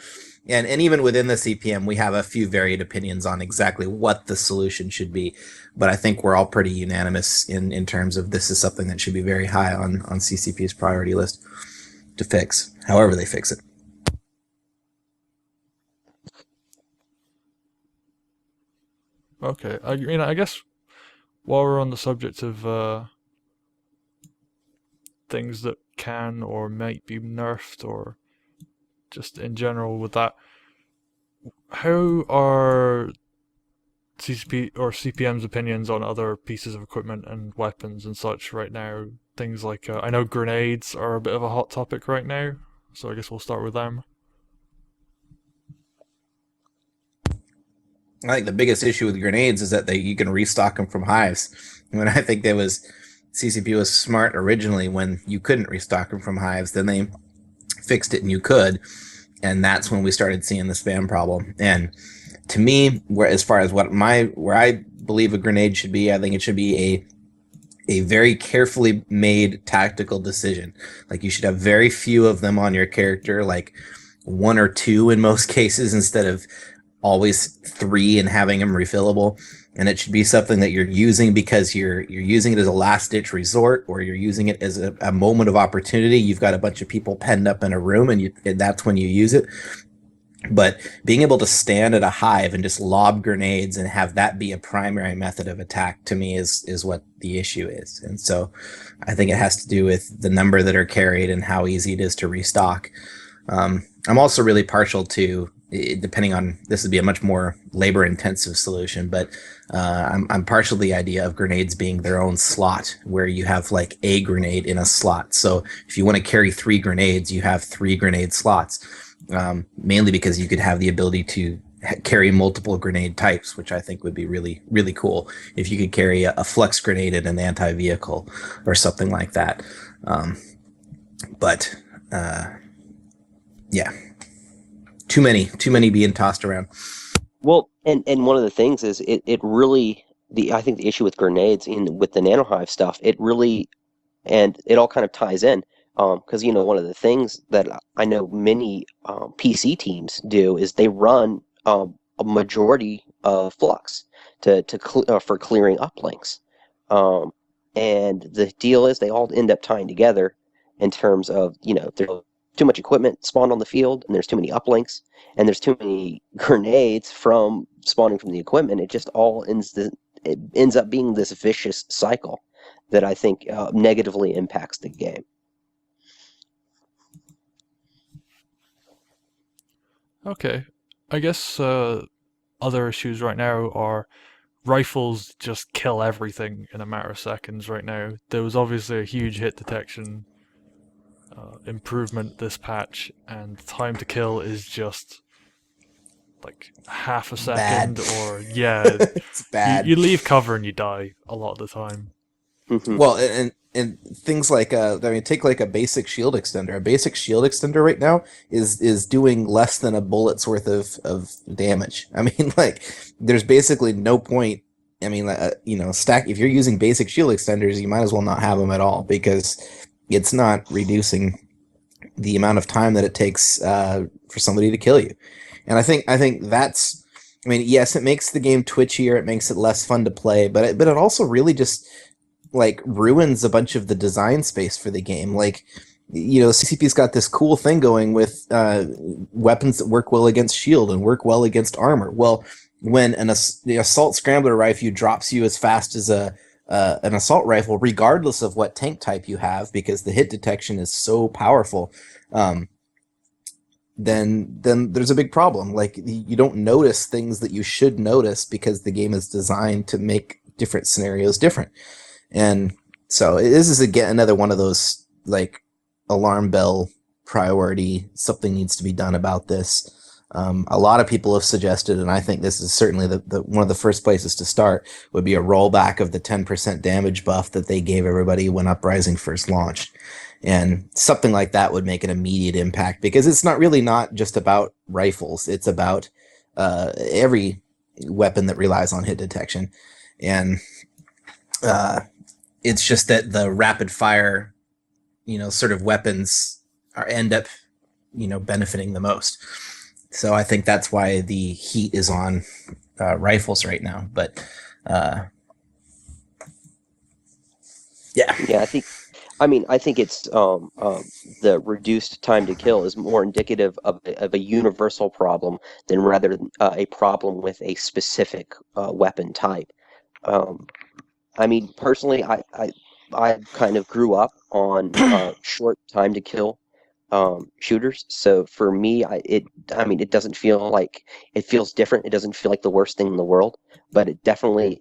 And even within the CPM, we have a few varied opinions on exactly what the solution should be. But I think we're all pretty unanimous in terms of this is something that should be very high on CCP's priority list to fix, however they fix it. Okay, I guess while we're on the subject of things that can or might be nerfed, or just in general with that, how are CCP or CPM's opinions on other pieces of equipment and weapons and such right now? Things like I know grenades are a bit of a hot topic right now, So I guess we'll start with them. I think the biggest issue with grenades is that you can restock them from hives. When I think CCP was smart originally when you couldn't restock them from hives. Then they fixed it and you could, and that's when we started seeing the spam problem. And to me, as far as where I believe a grenade should be, I think it should be a very carefully made tactical decision. Like, you should have very few of them on your character, like 1 or 2 in most cases, instead of always 3 and having them refillable. And it should be something that you're using because you're using it as a last ditch resort, or you're using it as a moment of opportunity. You've got a bunch of people penned up in a room, and that's when you use it. But being able to stand at a hive and just lob grenades and have that be a primary method of attack, to me, is what the issue is. And so I think it has to do with the number that are carried and how easy it is to restock. I'm also really partial to, depending on, this would be a much more labor intensive solution, but I'm partial to the idea of grenades being their own slot, where you have like a grenade in a slot. So if you want to carry 3 grenades, you have 3 grenade slots. Mainly because you could have the ability to carry multiple grenade types, which I think would be really, really cool if you could carry a flux grenade in an anti-vehicle or something like that. Yeah, too many being tossed around. Well, and one of the things is it really, I think the issue with grenades with the nanohive stuff, it really, and it all kind of ties in. Because, one of the things that I know many PC teams do is they run a majority of flux for clearing uplinks. And the deal is they all end up tying together in terms of, there's too much equipment spawned on the field, and there's too many uplinks, and there's too many grenades from spawning from the equipment. It just all ends up being this vicious cycle that I think negatively impacts the game. Okay, I guess other issues right now are rifles just kill everything in a matter of seconds right now. There was obviously a huge hit detection improvement this patch, and time to kill is just like half a second, Bad. or yeah, It's bad. you leave cover and you die a lot of the time. Mm-hmm. Well, and things like take like a basic shield extender. A basic shield extender right now is doing less than a bullet's worth of damage. I mean, like, there's basically no point. I mean, if you're using basic shield extenders, you might as well not have them at all, because it's not reducing the amount of time that it takes for somebody to kill you. And I think that's, I mean, yes, it makes the game twitchier, it makes it less fun to play, but it also really just like ruins a bunch of the design space for the game. Like, CCP's got this cool thing going with weapons that work well against shield and work well against armor. Well, when the assault scrambler rifle drops you as fast as an assault rifle, regardless of what tank type you have, because the hit detection is so powerful, then there's a big problem. Like, you don't notice things that you should notice because the game is designed to make different scenarios different. And so this is, again, another one of those, like, alarm bell priority, something needs to be done about this. A lot of people have suggested, and I think this is certainly the one of the first places to start, would be a rollback of the 10% damage buff that they gave everybody when Uprising first launched. And something like that would make an immediate impact, because it's not just about rifles. It's about every weapon that relies on hit detection. And it's just that the rapid fire, sort of weapons end up, benefiting the most. So I think that's why the heat is on rifles right now. But yeah, I think it's the reduced time to kill is more indicative of a universal problem than rather than a problem with a specific weapon type. Personally, I kind of grew up on short time to kill shooters. So for me, it doesn't feel like, it feels different. It doesn't feel like the worst thing in the world, but it definitely,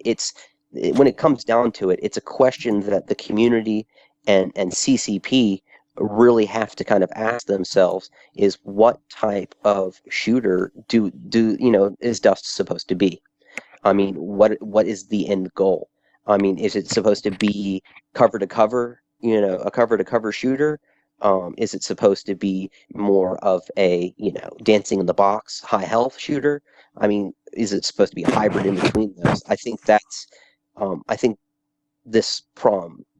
when it comes down to it, it's a question that the community and CCP really have to kind of ask themselves is what type of shooter do is Dust supposed to be? I mean, what is the end goal? I mean, is it supposed to be cover to cover, a cover to cover shooter? Is it supposed to be more of a, dancing in the box, high health shooter? I mean, is it supposed to be a hybrid in between those? I think this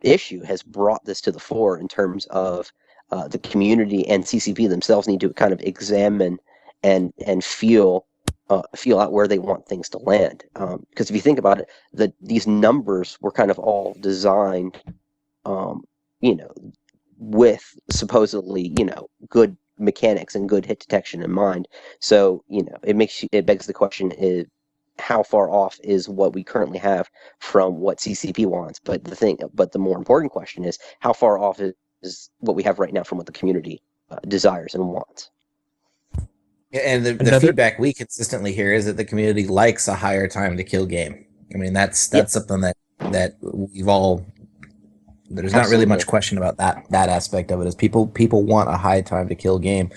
issue has brought this to the fore in terms of the community and CCP themselves need to kind of examine and feel out where they want things to land. Because if you think about it, these numbers were kind of all designed, you know, with supposedly, good mechanics and good hit detection in mind. So, it begs the question is how far off is what we currently have from what CCP wants? But the more important question is how far off is what we have right now from what the community desires and wants. And the Another- feedback we consistently hear is that the community likes a higher time to kill game. I mean, that's Yep. something that we've all. There's not really much question about that aspect of it. Is people want a high time to kill game,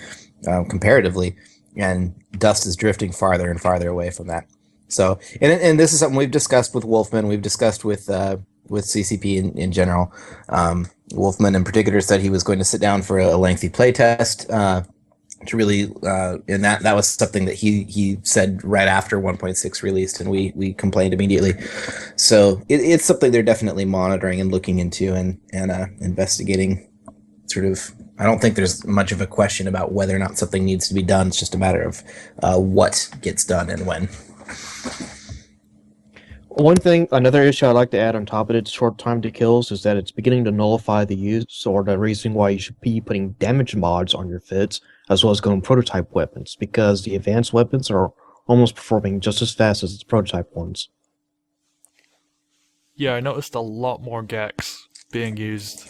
comparatively, and Dust is drifting farther and farther away from that. So, and this is something we've discussed with Wolfman. We've discussed with CCP in general. Wolfman in particular said he was going to sit down for a lengthy play test. To really, and that was something that he said right after 1.6 released, and we complained immediately. So it's something they're definitely monitoring and looking into and investigating. Sort of, I don't think there's much of a question about whether or not something needs to be done. It's just a matter of what gets done and when. Another issue I'd like to add on top of its short time to kills is that it's beginning to nullify the use or the reason why you should be putting damage mods on your fits, as well as going prototype weapons, because the advanced weapons are almost performing just as fast as its prototype ones. Yeah, I noticed a lot more Gex being used,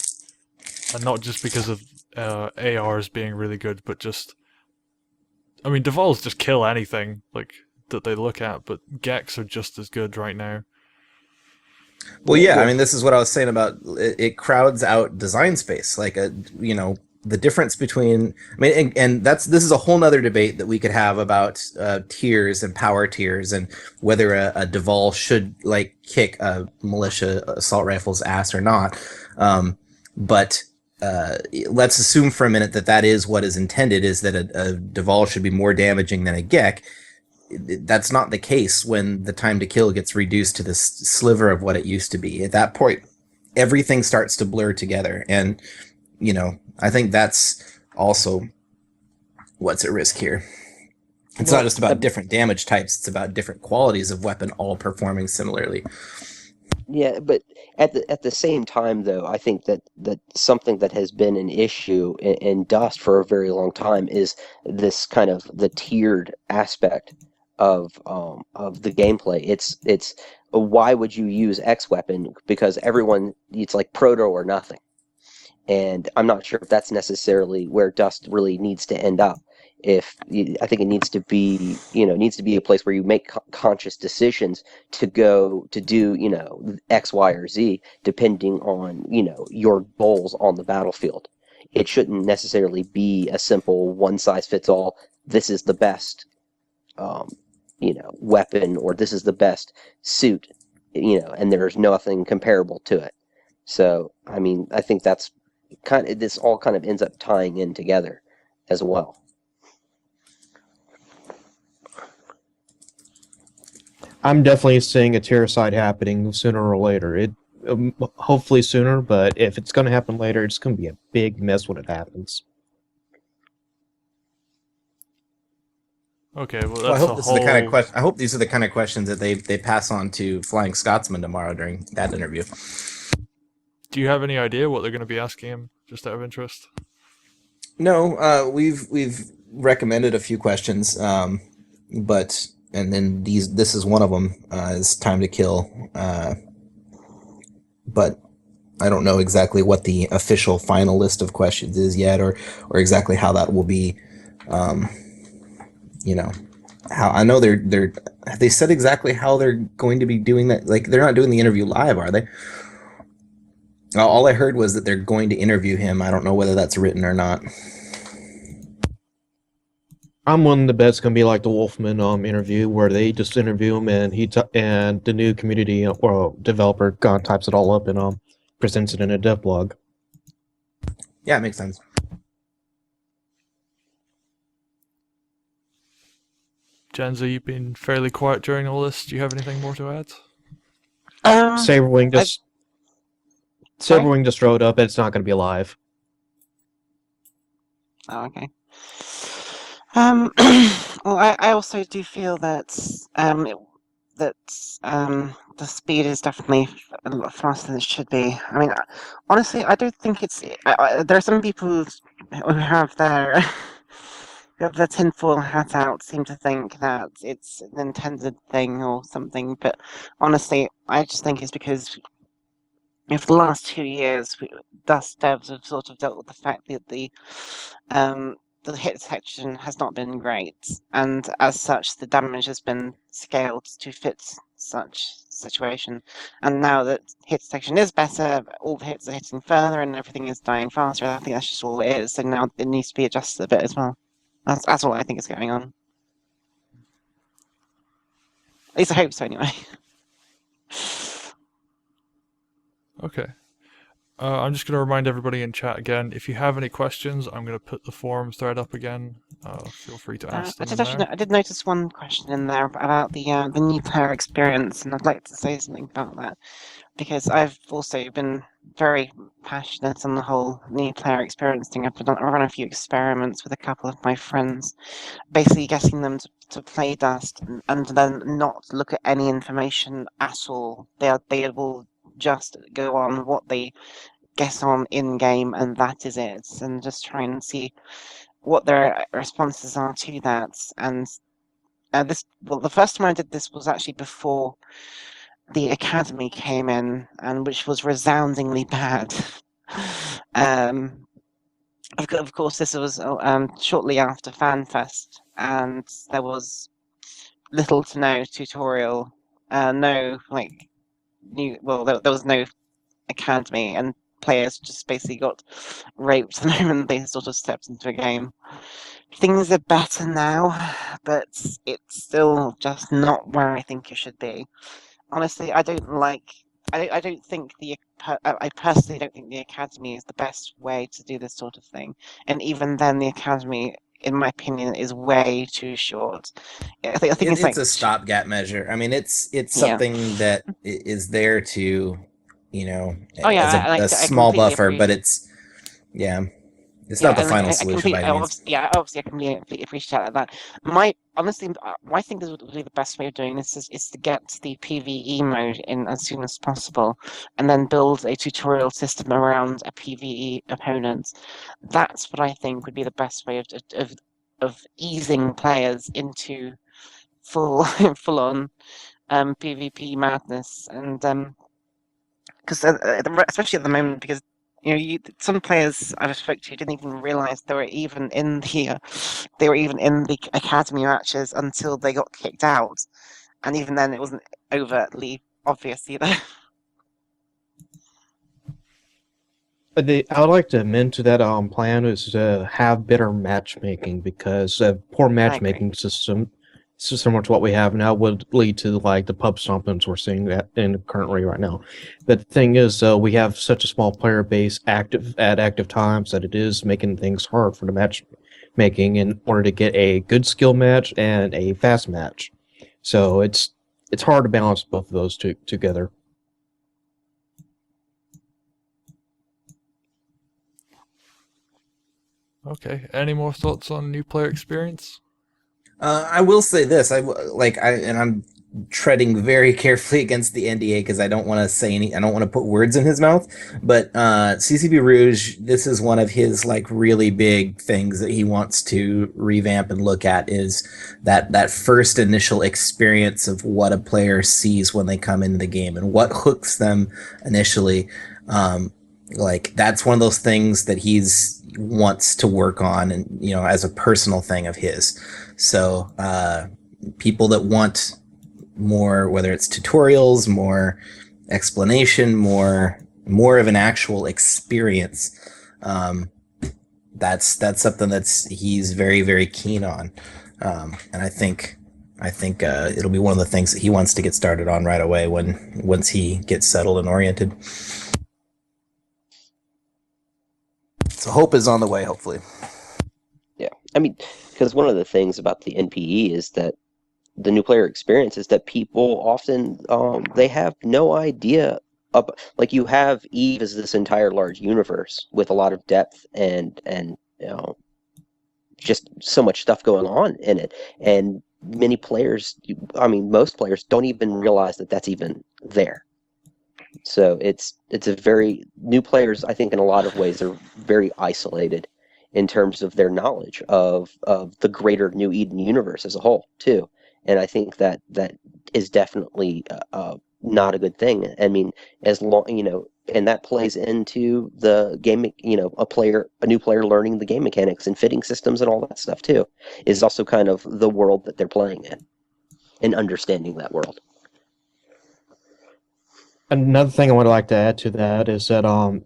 and not just because of ARs being really good, but just, I mean, Devals just kill anything that they look at, but Gex are just as good right now. Well, yeah, I mean, this is what I was saying about it crowds out design space. The difference between, I mean, and this is a whole nother debate that we could have about tiers and power tiers and whether a Deval should kick a militia assault rifle's ass or not. But let's assume for a minute that is what is intended, is that a Deval should be more damaging than a Gek. That's not the case when the time to kill gets reduced to this sliver of what it used to be. At that point, everything starts to blur together. And, I think that's also what's at risk here. It's not just about different damage types. It's about different qualities of weapon all performing similarly. Yeah, but at the same time, though, I think that something that has been an issue in Dust for a very long time is this kind of the tiered aspect of the gameplay. It's why would you use X weapon? Because it's like proto or nothing, and I'm not sure if that's necessarily where Dust really needs to end up. I think it needs to be, a place where you make conscious decisions to do, X, Y, or Z, depending on, your goals on the battlefield. It shouldn't necessarily be a simple one size fits all. This is the best, weapon, or this is the best suit, and there's nothing comparable to it. So, I mean, I think that's this all kind of ends up tying in together as well. I'm definitely seeing a tier side happening sooner or later. Hopefully sooner, but if it's going to happen later, it's going to be a big mess when it happens. Okay, well, I that's hope this is the kind of question. I hope these are the kind of questions that they pass on to Flying Scotsman tomorrow during that interview. Do you have any idea what they're going to be asking him, just out of interest? No, we've recommended a few questions, but and then this is one of them, is time to kill, but I don't know exactly what the official final list of questions is yet, or exactly how that will be. How I know they're have they said exactly how they're going to be doing that? Like, they're not doing the interview live, are they? All I heard was that they're going to interview him. I don't know whether that's written or not. I'm willing to bet it's gonna be like the Wolfman interview where they just interview him and and the new community or developer types it all up and presents it in a dev blog. Yeah, it makes sense. Genza, you've been fairly quiet during all this. Do you have anything more to add? Saberwing just Sorry? Saberwing just wrote up it's not gonna be live. Oh, okay. Well, I also do feel that the speed is definitely a lot faster than it should be. I mean, honestly, I don't think it's. There are some people who have their who have their tinfoil hat out, seem to think that it's an intended thing or something. But honestly, I just think it's because for the last 2 years, thus devs have sort of dealt with the fact that the hit detection has not been great, and as such, the damage has been scaled to fit such situation. And now that hit detection is better, all the hits are hitting further, and everything is dying faster. I think that's just all it is. So now it needs to be adjusted a bit as well. That's all I think is going on. At least I hope so, anyway. Okay. I'm just going to remind everybody in chat again, if you have any questions, I'm going to put the forum thread up again. Feel free to ask them in there. I did notice one question in there about the new player experience, and I'd like to say something about that, because I've also been very passionate on the whole new player experience thing. I've run a few experiments with a couple of my friends, basically getting them to play dust and then not look at any information at all. They will just go on what they get on in game, and that is it, and just try and see what their responses are to that. And the first time I did this was actually before the academy came in, and which was resoundingly bad. Of course, this was shortly after FanFest, and there was little to no tutorial, no there was no academy, and players just basically got raped the moment they sort of stepped into a game. Things are better now, but it's still just not where I think it should be. Honestly, I don't think I personally don't think the academy is the best way to do this sort of thing. And even then, the academy, in my opinion, is way too short. I think it's like a stopgap measure. I mean, it's Yeah. something that is there to, Oh yeah, as a I small completely buffer, but appreciate. it's not the and final I solution by any means. obviously, I completely appreciate that. My honestly, I think this would be the best way of doing this is to get the PvE mode in as soon as possible, and then build a tutorial system around a PvE opponent. That's what I think would be the best way of easing players into full full on PvP madness, and because especially at the moment, because some players I've spoken to didn't even realize they were even in the academy matches until they got kicked out, and even then it wasn't overtly obvious either. I would like to amend to that plan is to have better matchmaking because a poor matchmaking system similar to what we have now would lead to like the pub stompings we're seeing that in currently right now. But the thing is, we have such a small player base active times that it is making things hard for the matchmaking in order to get a good skill match and a fast match. So it's hard to balance both of those two together. Okay. Any more thoughts on new player experience? I will say this: I'm treading very carefully against the NDA because I don't want to say I don't want to put words in his mouth. But CCP Rouge, this is one of his like really big things that he wants to revamp and look at is that first initial experience of what a player sees when they come into the game and what hooks them initially. Like that's one of those things that he's wants to work on, and as a personal thing of his. So people that want more, whether it's tutorials, more explanation, more more of an actual experience. That's something he's very, very keen on, and I think it'll be one of the things that he wants to get started on right away once he gets settled and oriented. So hope is on the way, hopefully. Yeah, I mean, because one of the things about the NPE is that the new player experience is that people often they have no idea of, like, you have Eve as this entire large universe with a lot of depth and just so much stuff going on in it, and many players, most players don't even realize that that's even there. So it's a very new players, I think, in a lot of ways are very isolated in terms of their knowledge of the greater New Eden universe as a whole too. And I think that is definitely not a good thing. I mean, as long, and that plays into the game, a new player learning the game mechanics and fitting systems and all that stuff too, is also kind of the world that they're playing in and understanding that world. Another thing I would like to add to that is that a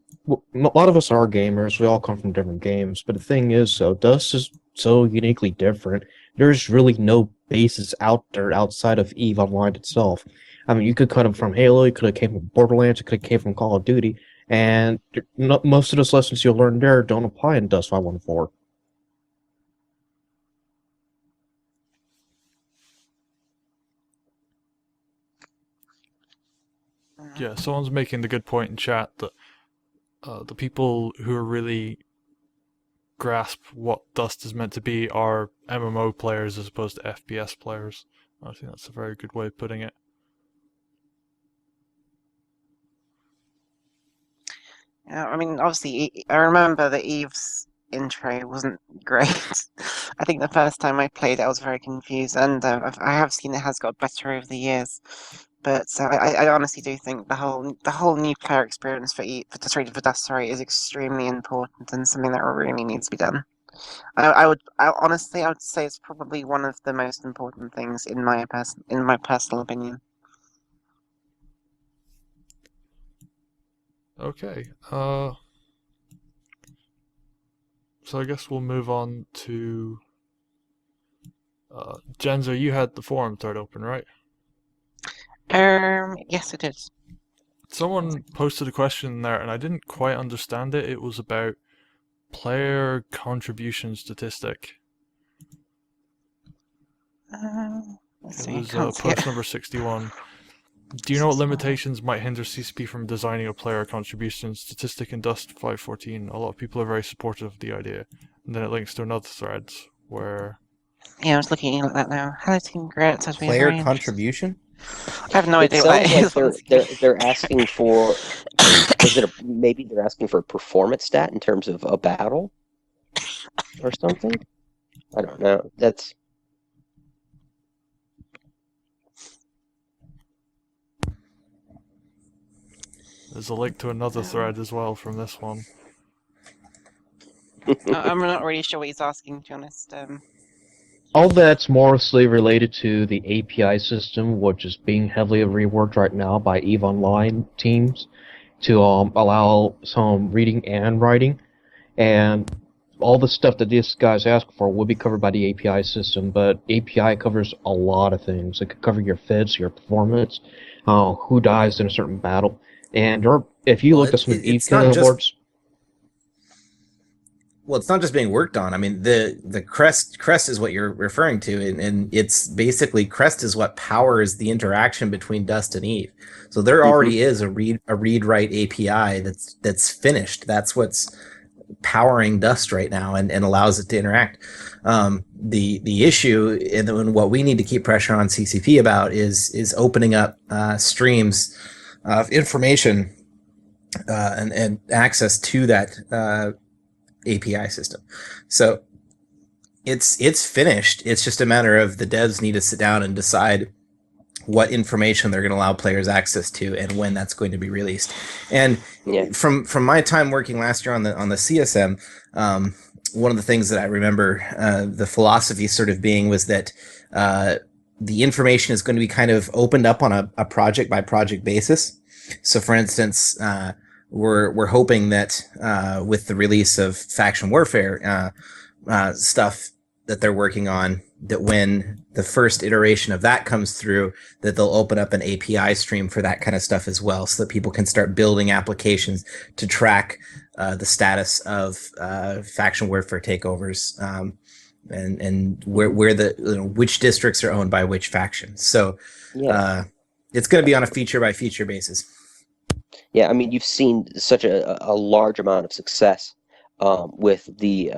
lot of us are gamers. We all come from different games, but the thing is, Dust is so uniquely different. There's really no bases out there outside of EVE Online itself. I mean, you could cut them from Halo, you could have came from Borderlands, you could have came from Call of Duty, and most of those lessons you'll learn there don't apply in Dust 514. Yeah, someone's making the good point in chat that the people who are really grasp what Dust is meant to be are MMO players as opposed to FPS players. I think that's a very good way of putting it. Yeah, I mean, obviously, I remember that Eve's intro wasn't great. I think the first time I played it, I was very confused, and I have seen it has got better over the years. But I honestly do think the whole new player experience for Dust is extremely important and something that really needs to be done. I would say it's probably one of the most important things in my personal opinion. Okay. So I guess we'll move on to Genzo. You had the forum thread open, right? Yes, it is. Someone posted a question there, and I didn't quite understand it. It was about player contribution statistic. Let's It see. was post number 61. Do you know what limitations might hinder CCP from designing a player contribution statistic in Dust 514? A lot of people are very supportive of the idea. And then it links to another thread where... Yeah, I was looking at that now. Hello, Team Grants. Player contribution? I have no It idea what sounds that like is. they're asking for. Maybe they're asking for a performance stat in terms of a battle or something? I don't know. That's... There's a link to another thread as well from this one. I'm not really sure what he's asking, to be honest. All that's mostly related to the API system, which is being heavily reworked right now by EVE Online teams to allow some reading and writing. And all the stuff that these guys ask for will be covered by the API system, but API covers a lot of things. It could cover your feds, your performance, who dies in a certain battle. And if you look at some EVE boards... Well, it's not just being worked on. I mean, the crest is what you're referring to, and it's basically crest is what powers the interaction between Dust and Eve. So there already is a read write API that's finished. That's what's powering Dust right now and allows it to interact. The issue and what we need to keep pressure on CCP about is opening up streams of information and access to that API system. So it's finished. It's just a matter of the devs need to sit down and decide what information they're going to allow players access to and when that's going to be released. And from my time working last year on the CSM, one of the things that I remember the philosophy sort of being was that the information is going to be kind of opened up on a project by project basis. So for instance, we're hoping that with the release of faction warfare stuff that they're working on, that when the first iteration of that comes through, that they'll open up an API stream for that kind of stuff as well, so that people can start building applications to track the status of faction warfare takeovers, and where the which districts are owned by which factions. So it's going to be on a feature by feature basis. Yeah, I mean, you've seen such a large amount of success with the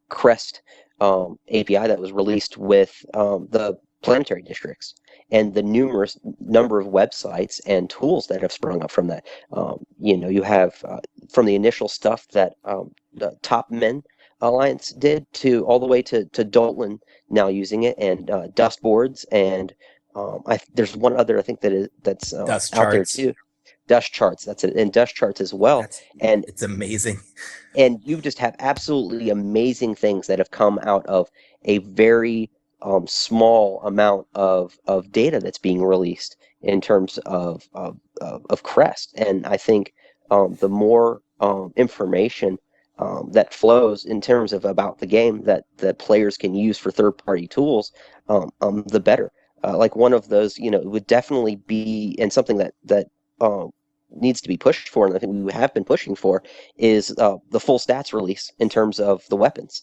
Crest API that was released with the planetary districts, and the numerous number of websites and tools that have sprung up from that. You have from the initial stuff that the Top Men Alliance did to all the way to Doltland now using it, and dust boards, and there's one other I think that's Dust out there charts. too. Dust charts, that's it, and dust charts as well. And it's amazing. And you just have absolutely amazing things that have come out of a very small amount of data that's being released in terms of Crest. And I think the more information that flows in terms of about the game that the players can use for third-party tools, the better. Like one of those, it would definitely be, and something that needs to be pushed for, and I think we have been pushing for, is the full stats release in terms of the weapons.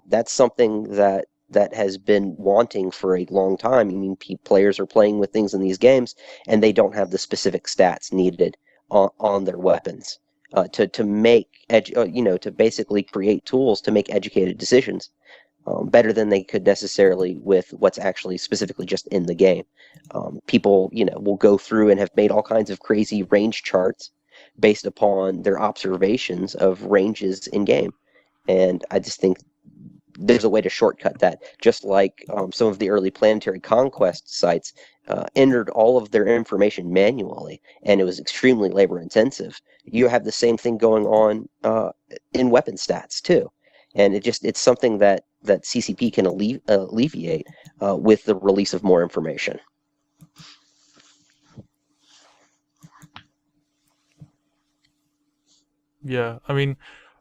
That's something that has been wanting for a long time. I mean, players are playing with things in these games, and they don't have the specific stats needed on their weapons to make to basically create tools to make educated decisions. Better than they could necessarily with what's actually specifically just in the game. People, will go through and have made all kinds of crazy range charts based upon their observations of ranges in game. And I just think there's a way to shortcut that. Just like some of the early planetary conquest sites entered all of their information manually, and it was extremely labor intensive. You have the same thing going on in weapon stats too. And it's something that CCP can alleviate with the release of more information. Yeah, I mean,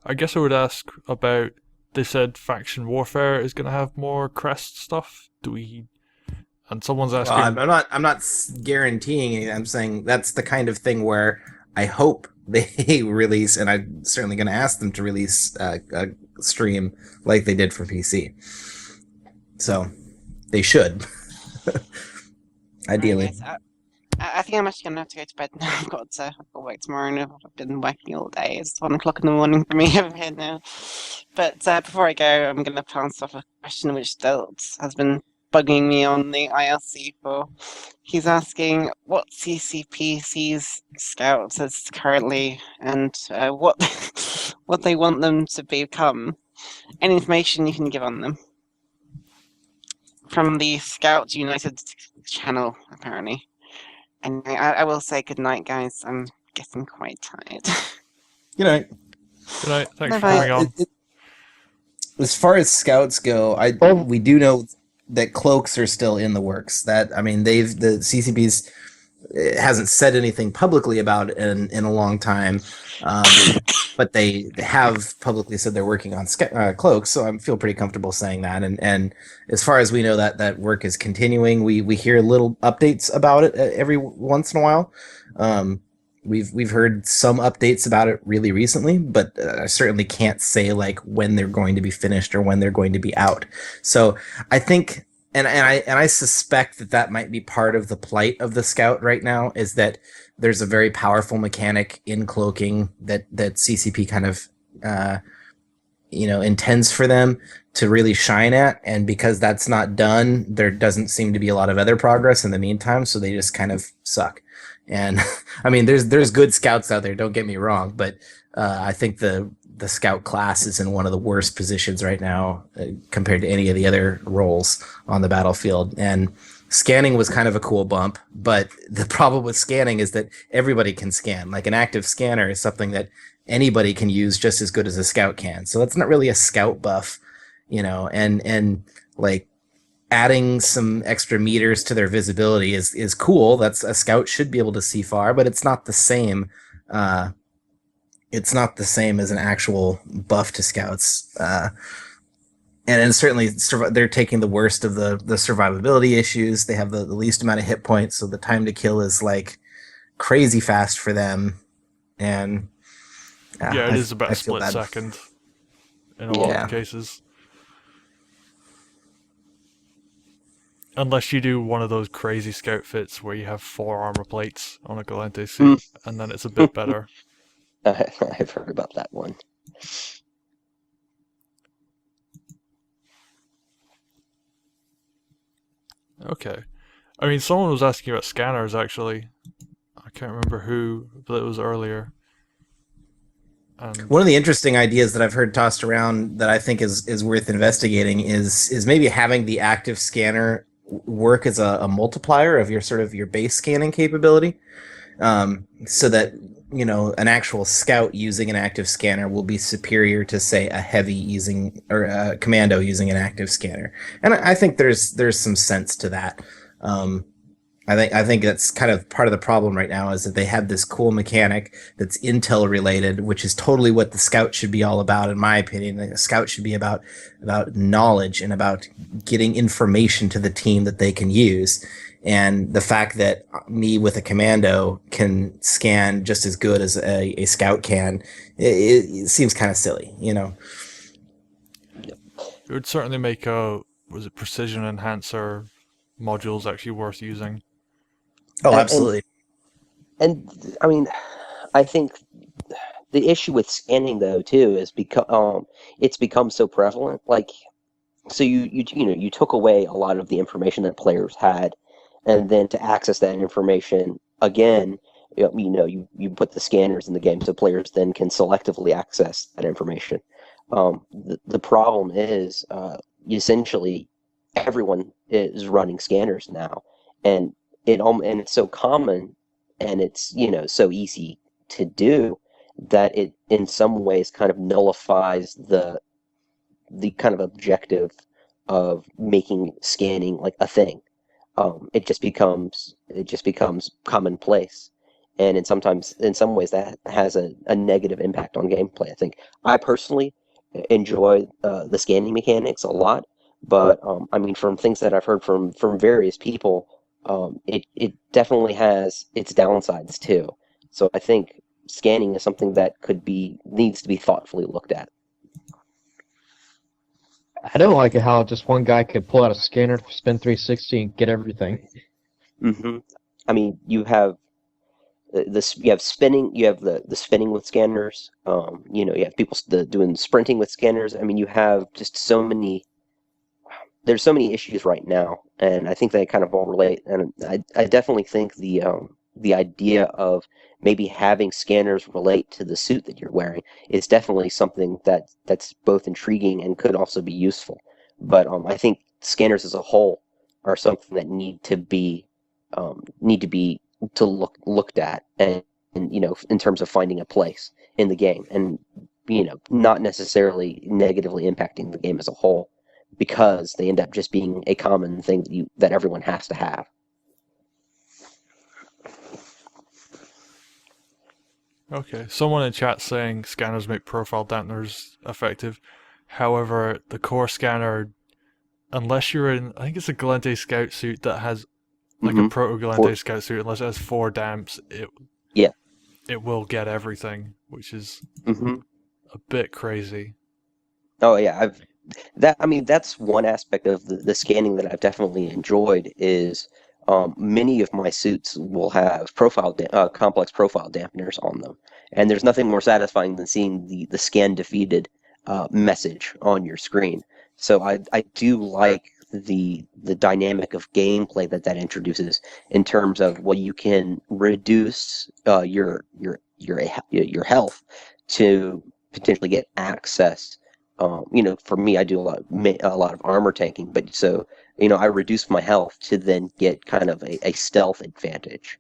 I guess I would ask about. They said faction warfare is going to have more Crest stuff. And someone's asking. I'm not guaranteeing it. I'm saying that's the kind of thing where I hope they release, and I'm certainly going to ask them to release a stream like they did for PC. So they should, ideally. Yes, I think I'm actually going to have to go to bed now. I've got work tomorrow, and I've been working all day. It's 1 o'clock in the morning for me over here now. But before I go, I'm going to pass off a question which Delt has been bugging me on the IRC for. He's asking what CCP sees scouts as currently, and what what they want them to become. Any information you can give on them. From the Scouts United channel, apparently. And I will say good night, guys. I'm getting quite tired. Good night. Good night. Thanks for Bye-bye. coming on. As far as scouts go, we do know that cloaks are still in the works. The CCP's hasn't said anything publicly about it in a long time, but they have publicly said they're working on cloaks. So I feel pretty comfortable saying that. And as far as we know, that work is continuing. We hear little updates about it every once in a while. We've heard some updates about it really recently, but I certainly can't say like when they're going to be finished or when they're going to be out. So I think, and I suspect that might be part of the plight of the Scout right now, is that there's a very powerful mechanic in cloaking that CCP kind of intends for them to really shine at, and because that's not done, there doesn't seem to be a lot of other progress in the meantime, so they just kind of suck. And I mean, there's good scouts out there, don't get me wrong, but I think the scout class is in one of the worst positions right now compared to any of the other roles on the battlefield. And scanning was kind of a cool bump, but the problem with scanning is that everybody can scan. Like an active scanner is something that anybody can use just as good as a scout can. So that's not really a scout buff, and like adding some extra meters to their visibility is cool. That's a scout should be able to see far, but it's not the same it's not the same as an actual buff to scouts. And certainly they're taking the worst of the survivability issues. They have the least amount of hit points, so the time to kill is like crazy fast for them. And Yeah, it is about I a feel split bad. second in a lot Yeah. of cases. Unless you do one of those crazy scout fits where you have 4 armor plates on a Galente suit, and then it's a bit better. I've heard about that one. Okay. I mean, someone was asking about scanners, actually. I can't remember who, but it was earlier. And One of the interesting ideas that I've heard tossed around that I think is worth investigating is maybe having the active scanner work as a multiplier of your sort of your base scanning capability, so that an actual scout using an active scanner will be superior to, say, a heavy using or a commando using an active scanner. And I think there's some sense to that. I think that's kind of part of the problem right now, is that they have this cool mechanic that's intel related, which is totally what the scout should be all about, in my opinion. The scout should be about knowledge and about getting information to the team that they can use. And the fact that me with a commando can scan just as good as a scout can, it seems kind of silly, it would certainly make precision enhancer modules actually worth using. Oh, absolutely. And I mean, I think the issue with scanning though too is because it's become so prevalent. Like, so you took away a lot of the information that players had, and then to access that information again, you put the scanners in the game so players then can selectively access that information. The problem is essentially everyone is running scanners now, and it's so common, and it's so easy to do, that it in some ways kind of nullifies the kind of objective of making scanning like a thing. It just becomes commonplace, and in some ways that has a negative impact on gameplay. I think I personally enjoy the scanning mechanics a lot, but I mean, from things that I've heard from various people, it definitely has its downsides too. So I think scanning is something that needs to be thoughtfully looked at. I don't like it how just one guy could pull out a scanner, spin 360, and get everything. Hmm. I mean, you have spinning, you have the spinning with scanners. You have people doing sprinting with scanners. I mean, you have just there's so many issues right now, and I think they kind of all relate. And I definitely think the idea of maybe having scanners relate to the suit that you're wearing is definitely something that's both intriguing and could also be useful. But I think scanners as a whole are something that need to be looked at, and in terms of finding a place in the game, and not necessarily negatively impacting the game as a whole, because they end up just being a common thing that everyone has to have. Okay, someone in chat saying scanners make profile dampeners effective. However, the core scanner, unless you're in, I think it's a Galente scout suit that has like a proto Galente scout suit, unless it has 4 damps, it will get everything, which is a bit crazy. Oh yeah, that's one aspect of the scanning that I've definitely enjoyed is many of my suits will have complex profile dampeners on them, and there's nothing more satisfying than seeing the scan defeated message on your screen. So I do like the dynamic of gameplay that introduces, in terms of, well, you can reduce your health to potentially get access. For me, I do a lot of armor tanking, but so I reduce my health to then get kind of a stealth advantage.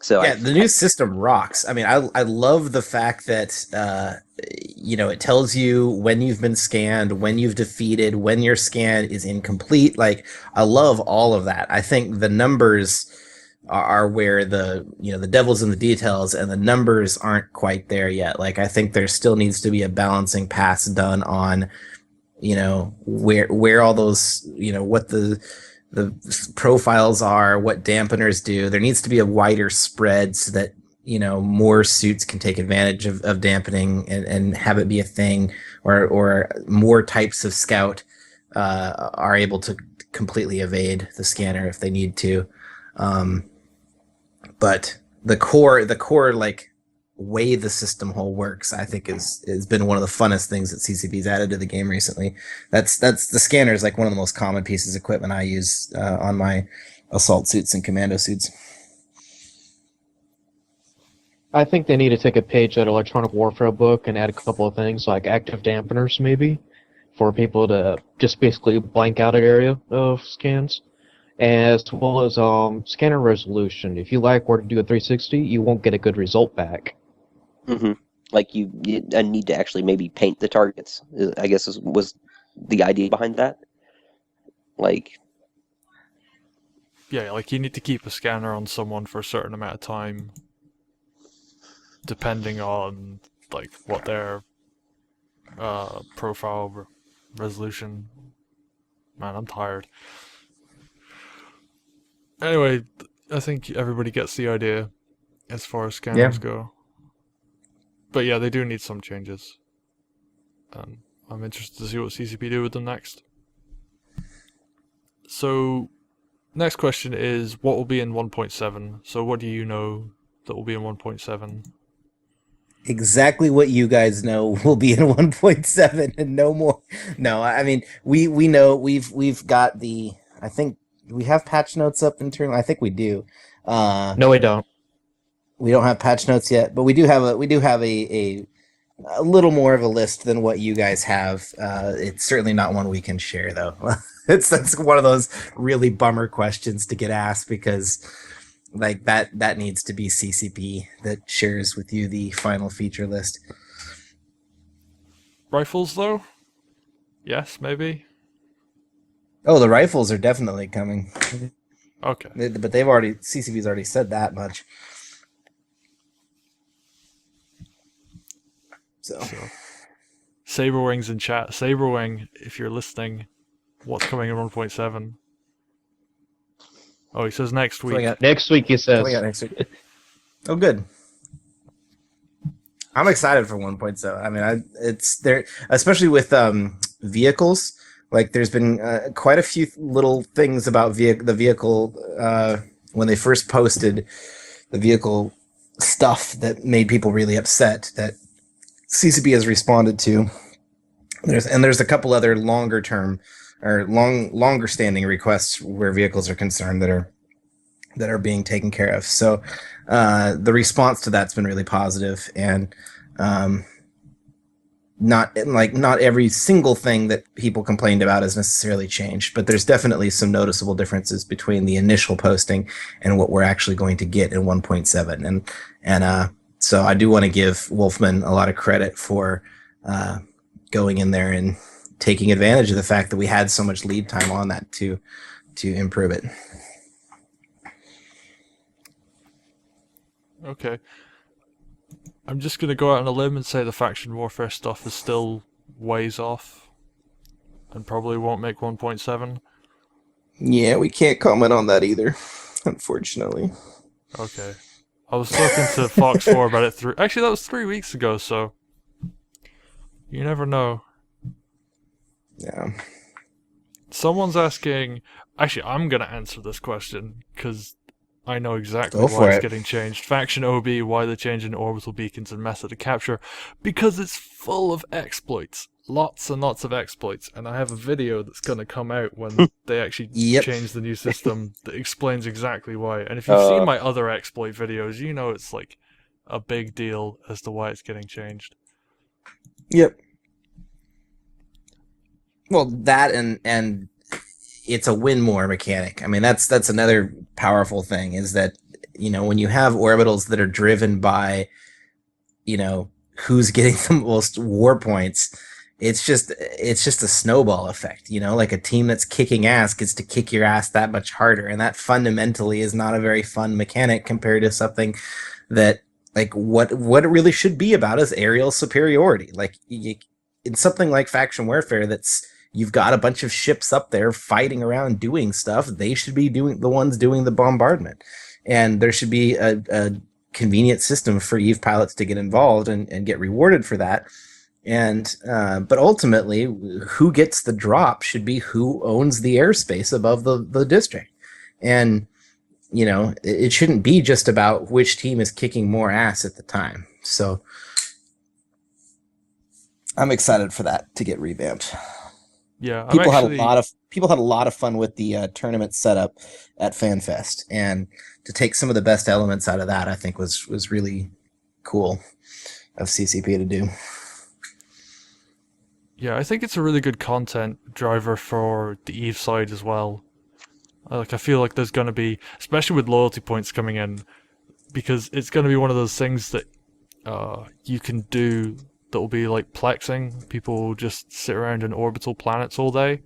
So yeah, the new system rocks. I mean, I love the fact that it tells you when you've been scanned, when you've defeated, when your scan is incomplete. Like, I love all of that. I think the numbers are where the devil's in the details, and the numbers aren't quite there yet. Like, I think there still needs to be a balancing pass done on, where all those, what the profiles are, what dampeners do. There needs to be a wider spread so that, more suits can take advantage of dampening and have it be a thing, or more types of scout are able to completely evade the scanner if they need to. But the core like way the system whole works, I think has been one of the funnest things that CCP's added to the game recently. That's the scanner is like one of the most common pieces of equipment I use on my assault suits and commando suits. I think they need to take a page out of Electronic Warfare book and add a couple of things like active dampeners, maybe, for people to just basically blank out an area of scans, as well as scanner resolution. If you like where to do a 360, you won't get a good result back. Mm-hmm. Like you need to actually maybe paint the targets, I guess was the idea behind that. Like, yeah, like you need to keep a scanner on someone for a certain amount of time, depending on like what their profile resolution. Man, I'm tired. Anyway, I think everybody gets the idea as far as scanners go. But yeah, they do need some changes. I'm interested to see what CCP do with them next. So, next question is, what will be in 1.7? So what do you know that will be in 1.7? Exactly what you guys know will be in 1.7 and no more. No, I mean, we know we've got I think we have patch notes up internally. I think we do. No, we don't. We don't have patch notes yet, but we do have a little more of a list than what you guys have. It's certainly not one we can share, though. That's one of those really bummer questions to get asked, because like that needs to be CCP that shares with you the final feature list. Rifles, though? Yes, maybe? Oh, the rifles are definitely coming. Okay. But CCP's already said that much. So. Saberwing's in chat. Saberwing, if you're listening, what's coming in 1.7? Oh, he says next week. Next week, he says. Next week. Oh, good. I'm excited for 1.7. I mean, it's there, especially with vehicles. Like, there's been quite a few little things about the vehicle when they first posted the vehicle stuff that made people really upset that CCP has responded to. There's a couple other longer term or longer standing requests where vehicles are concerned that are being taken care of. So the response to that's been really positive, and not every single thing that people complained about has necessarily changed, but there's definitely some noticeable differences between the initial posting and what we're actually going to get in 1.7. And so I do want to give Wolfman a lot of credit for going in there and taking advantage of the fact that we had so much lead time on that to improve it. Okay. I'm just going to go out on a limb and say the faction warfare stuff is still ways off and probably won't make 1.7. Yeah, we can't comment on that either, unfortunately. Okay. I was talking to Fox 4 about it actually, that was 3 weeks ago, so you never know. Yeah. Someone's asking... Actually, I'm going to answer this question, because I know exactly Go why for it's it. getting changed. Faction OB, why the change in orbital beacons and method of capture? Because it's full of exploits. Lots and lots of exploits. And I have a video that's going to come out when they actually change the new system that explains exactly why. And if you've seen my other exploit videos, you know it's like a big deal as to why it's getting changed. Yep. Well, that and it's a win more mechanic. I mean, that's another powerful thing, is that, when you have orbitals that are driven by, who's getting the most war points, it's just a snowball effect, like a team that's kicking ass gets to kick your ass that much harder, and that fundamentally is not a very fun mechanic compared to something that like what it really should be about is aerial superiority. Like in something like faction warfare, that's you've got a bunch of ships up there fighting around doing stuff. They should be doing the ones doing the bombardment, and there should be a convenient system for Eve pilots to get involved and get rewarded for that. And but ultimately, who gets the drop should be who owns the airspace above the district. And it shouldn't be just about which team is kicking more ass at the time. So I'm excited for that to get revamped. Yeah, People had a lot of fun with the tournament setup at FanFest, and to take some of the best elements out of that, I think was really cool of CCP to do. Yeah, I think it's a really good content driver for the Eve side as well. I feel like there's going to be, especially with loyalty points coming in, because it's going to be one of those things that you can do that will be like plexing. People will just sit around in orbital planets all day.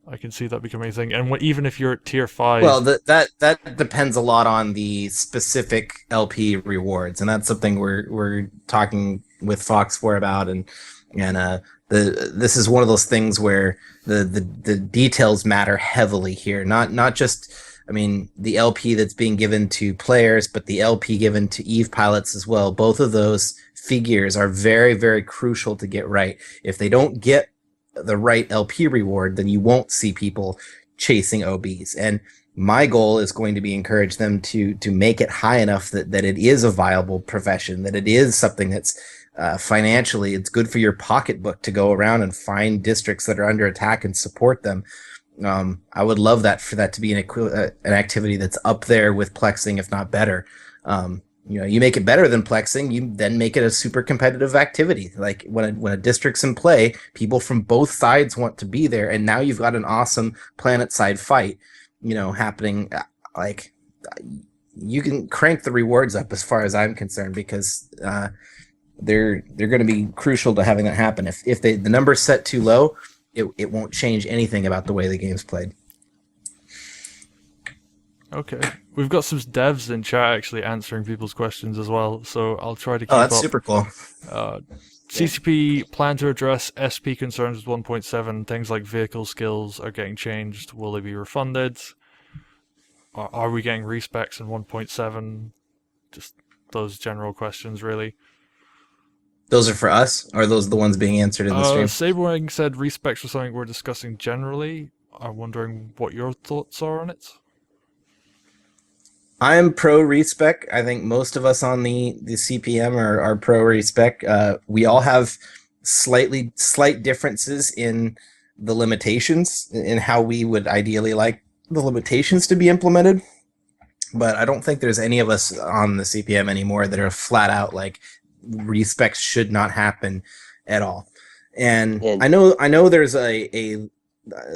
I can see that becoming a thing. And even if you're at tier 5... Well, that depends a lot on the specific LP rewards, and that's something we're talking with Fox for about, and this is one of those things where the details matter heavily here. Not just, I mean, the LP that's being given to players, but the LP given to Eve pilots as well. Both of those figures are very, very crucial to get right. If they don't get the right LP reward, then you won't see people chasing OBs. And my goal is going to be encourage them to make it high enough that it is a viable profession, that it is something that's financially, it's good for your pocketbook to go around and find districts that are under attack and support them. I would love that for that to be an activity that's up there with plexing, if not better. You make it better than plexing, you then make it a super competitive activity. Like when a district's in play, people from both sides want to be there, and now you've got an awesome planet side fight, happening. Like you can crank the rewards up as far as I'm concerned, because they're going to be crucial to having that happen. If the number's set too low, it won't change anything about the way the game's played. Okay. We've got some devs in chat actually answering people's questions as well, so I'll try to keep Oh, that's up. super cool. CCP plan to address SP concerns with 1.7. Things like vehicle skills are getting changed. Will they be refunded? Are we getting respecs in 1.7? Just those general questions, really. Those are for us, or are those the ones being answered in the stream? Saberwing said respecs were something we're discussing generally. I'm wondering what your thoughts are on it. I'm pro respec. I think most of us on the CPM are pro respec. We all have slight differences in the limitations, in how we would ideally like the limitations to be implemented. But I don't think there's any of us on the CPM anymore that are flat out like respecs should not happen at all. And I know there's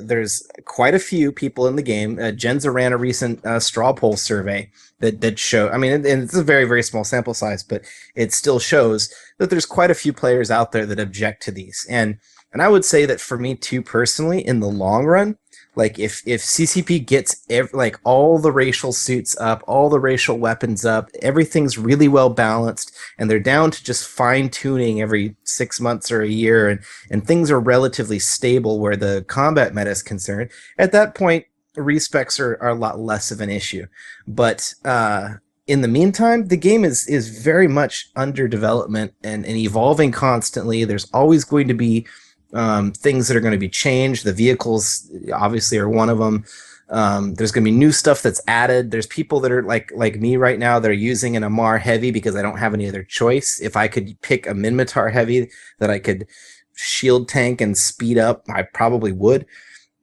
there's quite a few people in the game. Genza ran a recent straw poll survey that show, I mean, and it's a very, very small sample size, but it still shows that there's quite a few players out there that object to these. And I would say that for me too, personally, in the long run, like if CCP gets like all the racial suits up, all the racial weapons up, everything's really well balanced, and they're down to just fine tuning every 6 months or a year, and things are relatively stable where the combat meta is concerned, at that point, respecs are a lot less of an issue. But in the meantime, the game is very much under development and evolving constantly. There's always going to be things that are going to be changed. The vehicles obviously are one of them. There's going to be new stuff that's added. There's people that are like me right now that are using an Amar heavy because I don't have any other choice. If I could pick a Minmatar heavy that I could shield tank and speed up, I probably would,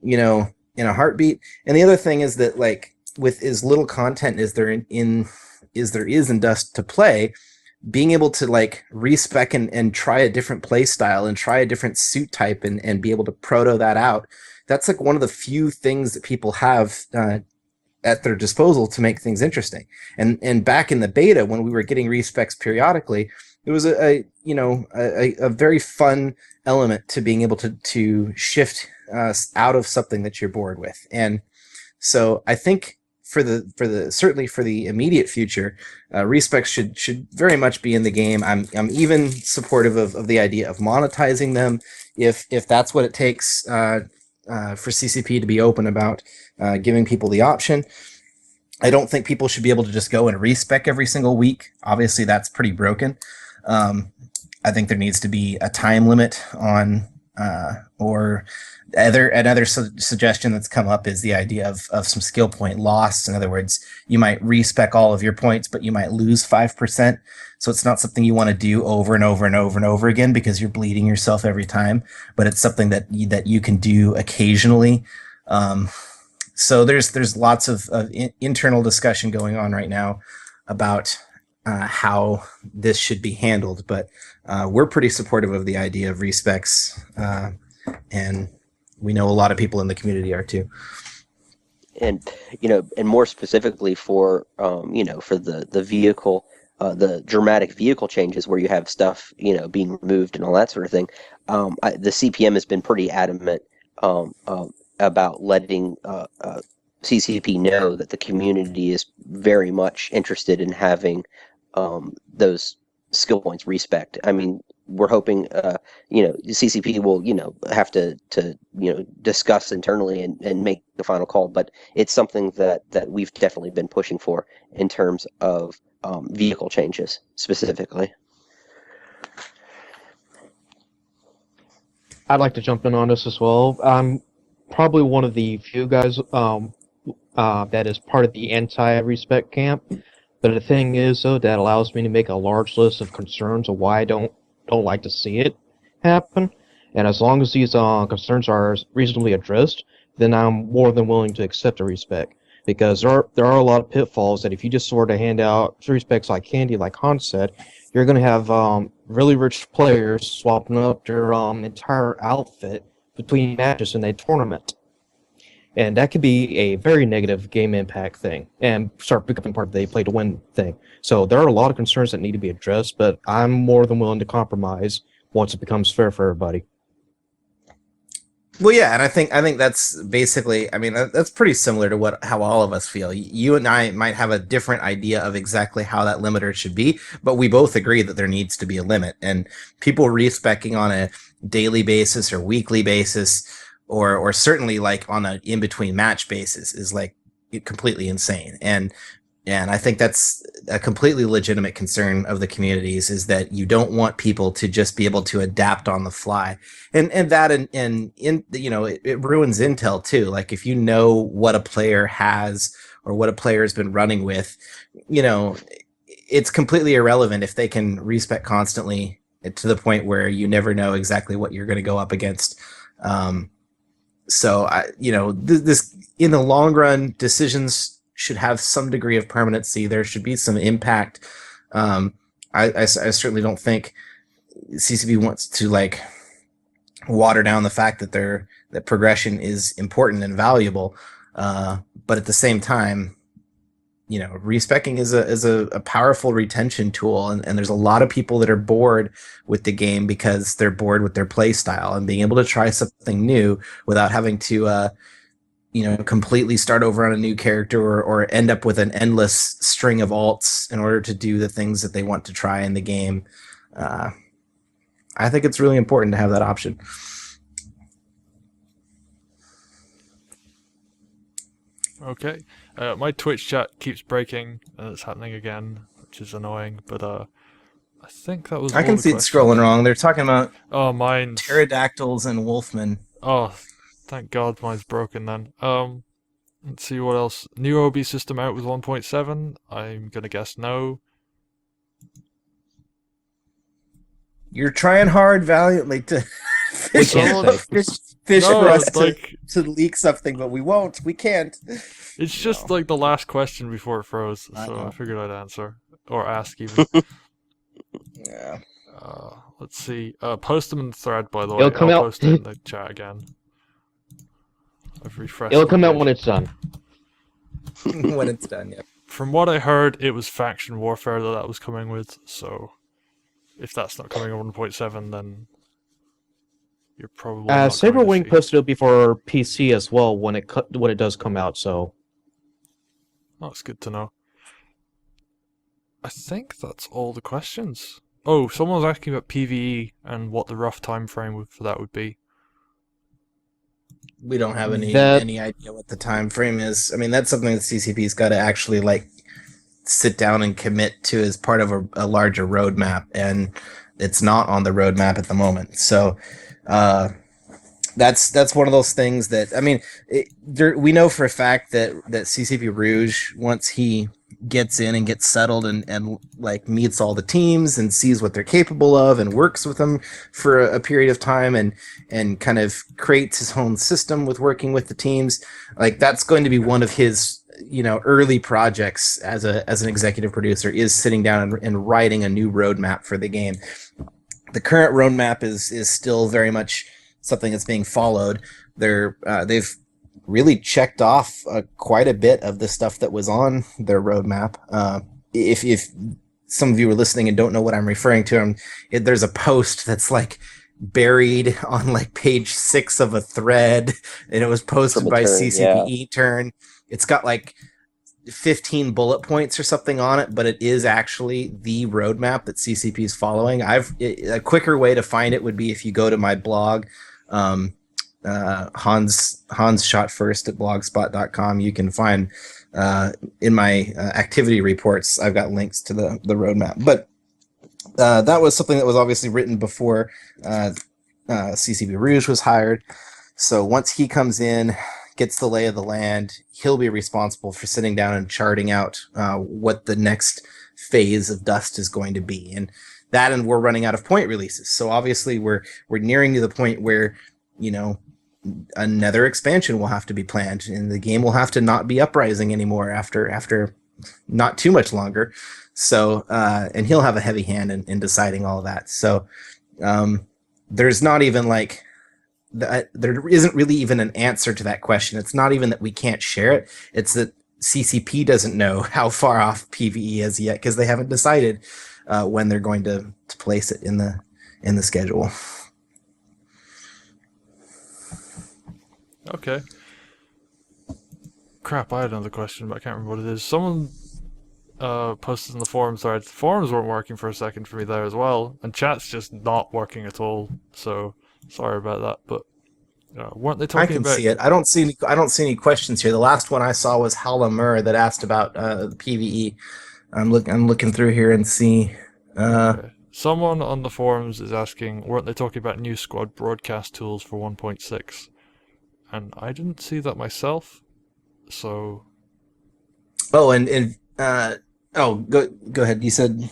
in a heartbeat. And the other thing is that, like, with as little content as there is in Dust to play, being able to like respec and try a different play style and try a different suit type and be able to proto that out, that's like one of the few things that people have at their disposal to make things interesting. And back in the beta, when we were getting respecs periodically, it was a very fun element to being able to shift out of something that you're bored with. And so I think for the certainly for the immediate future, respecs should very much be in the game. I'm even supportive of the idea of monetizing them if that's what it takes for CCP to be open about giving people the option. I don't think people should be able to just go and respec every single week. Obviously, that's pretty broken. I think there needs to be a time limit on, or another suggestion that's come up is the idea of some skill point loss. In other words, you might respec all of your points, but you might lose 5%. So it's not something you want to do over and over and over and over again because you're bleeding yourself every time. But it's something that you can do occasionally. So there's lots of internal discussion going on right now about how this should be handled, but we're pretty supportive of the idea of respecs, and we know a lot of people in the community are too. And and more specifically for for the vehicle, the dramatic vehicle changes where you have stuff being removed and all that sort of thing. The CPM has been pretty adamant about letting CCP know that the community is very much interested in having those skill points respect. I mean, we're hoping CCP will have to discuss internally and make the final call, but it's something that we've definitely been pushing for in terms of vehicle changes specifically. I'd like to jump in on this as well. I'm probably one of the few guys that is part of the anti-respect camp. But the thing is, though, that allows me to make a large list of concerns of why I don't like to see it happen. And as long as these concerns are reasonably addressed, then I'm more than willing to accept a respect. Because there are a lot of pitfalls that if you just sort of hand out respects like candy, like Hans said, you're going to have really rich players swapping up their entire outfit between matches in a tournament. And that could be a very negative game impact thing and start becoming part of the play to win thing. So there are a lot of concerns that need to be addressed, but I'm more than willing to compromise once it becomes fair for everybody. Well, yeah, and I think that's basically, I mean, that's pretty similar to how all of us feel. You and I might have a different idea of exactly how that limiter should be, but we both agree that there needs to be a limit. And people respecing on a daily basis or weekly basis, or certainly like on an in-between match basis, is like completely insane. And I think that's a completely legitimate concern of the communities, is that you don't want people to just be able to adapt on the fly. And that it ruins intel too. Like if you know what a player has or what a player has been running with, it's completely irrelevant if they can respec constantly to the point where you never know exactly what you're going to go up against. So this in the long run, decisions should have some degree of permanency. There should be some impact. I certainly don't think CCP wants to like water down the fact that progression is important and valuable. But at the same time, respecking is a powerful retention tool, and there's a lot of people that are bored with the game because they're bored with their play style, and being able to try something new without having to completely start over on a new character or end up with an endless string of alts in order to do the things that they want to try in the game. I think it's really important to have that option. Okay. My Twitch chat keeps breaking, and it's happening again, which is annoying, but I think that was I all can the see it questions. scrolling wrong. They're talking about mine's... pterodactyls and wolfmen. Oh, thank God mine's broken then. Let's see what else. New OB system out with 1.7? I'm gonna guess no. You're trying hard valiantly to We can't say. fish No, for us like, to leak something, but we won't. We can't. it's just like the last question before it froze, I so know. I figured I'd answer. Or ask even. Yeah. Let's see. Post them in the thread, by the way. It'll come I'll out- post it in the chat again. I've refreshed It'll the come out page. when it's done. when it's done. Yeah. From what I heard, it was faction warfare that was coming with. So if that's not coming on 1.7, then you're probably not going to Saberwing see. posted it'll be for PC as well when it does come out. So That's good to know. I think that's all the questions. Oh, someone was asking about PvE and what the rough time frame for that would be. We don't have any That- idea what the time frame is. I mean, that's something that CCP's got to actually like sit down and commit to as part of a larger roadmap, and it's not on the roadmap at the moment. So that's one of those things that, I mean, we know for a fact that CCP Rouge, once he gets in and gets settled and like meets all the teams and sees what they're capable of and works with them for a period of time and kind of creates his own system with working with the teams, like that's going to be one of his early projects as an executive producer, is sitting down and writing a new roadmap for the game. The current roadmap is still very much something that's being followed. They've really checked off quite a bit of the stuff that was on their roadmap. If some of you are listening and don't know what I'm referring to, there's a post that's like buried on like page 6 of a thread, and it was posted by CCPE Turn. It's got like 15 bullet points or something on it, but it is actually the roadmap that CCP is following. A quicker way to find it would be if you go to my blog, Hans Shot First at blogspot.com. You can find in my activity reports, I've got links to the roadmap. But that was something that was obviously written before CCP Rouge was hired. So once he comes in, gets the lay of the land, he'll be responsible for sitting down and charting out what the next phase of Dust is going to be. And we're running out of point releases. So obviously we're nearing to the point where, another expansion will have to be planned, and the game will have to not be Uprising anymore after not too much longer. So, and he'll have a heavy hand in deciding all of that. So, there's not even like, there isn't really even an answer to that question. It's not even that we can't share it. It's that CCP doesn't know how far off PvE is yet, because they haven't decided when they're going to place it in the schedule. Okay. Crap, I had another question, but I can't remember what it is. Someone posted in the forum thread. The forums weren't working for a second for me there as well, and chat's just not working at all. So sorry about that. But weren't they talking about? I can see it. I don't see any questions here. The last one I saw was Halamur that asked about the PVE. I'm looking through here and see. Okay. Someone on the forums is asking, weren't they talking about new squad broadcast tools for 1.6? And I didn't see that myself, so. Oh, go ahead. You said.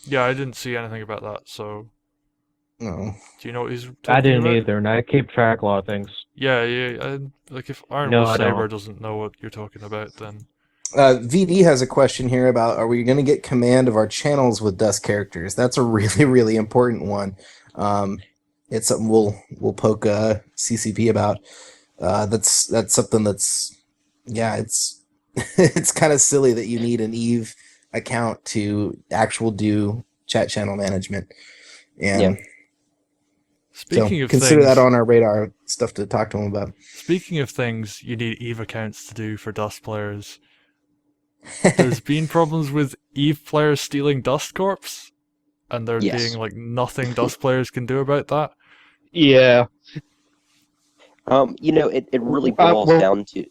Yeah, I didn't see anything about that. So. No. Do you know what he's talking I didn't about? either, and I keep track of a lot of things. Yeah. Like if Iron No, Wolf I don't. Saber doesn't know what you're talking about, then. VD has a question here about: are we going to get command of our channels with Dust characters? That's a really, really important one. It's something we'll poke CCP about. That's something that's, yeah, it's it's kind of silly that you need an Eve account to do chat channel management. And Speaking of consider things, that on our radar, stuff to talk to them about. Speaking of things you need Eve accounts to do for Dust players, there's been problems with Eve players stealing Dust Corps, and there being like nothing Dust players can do about that. Yeah. It really boils down to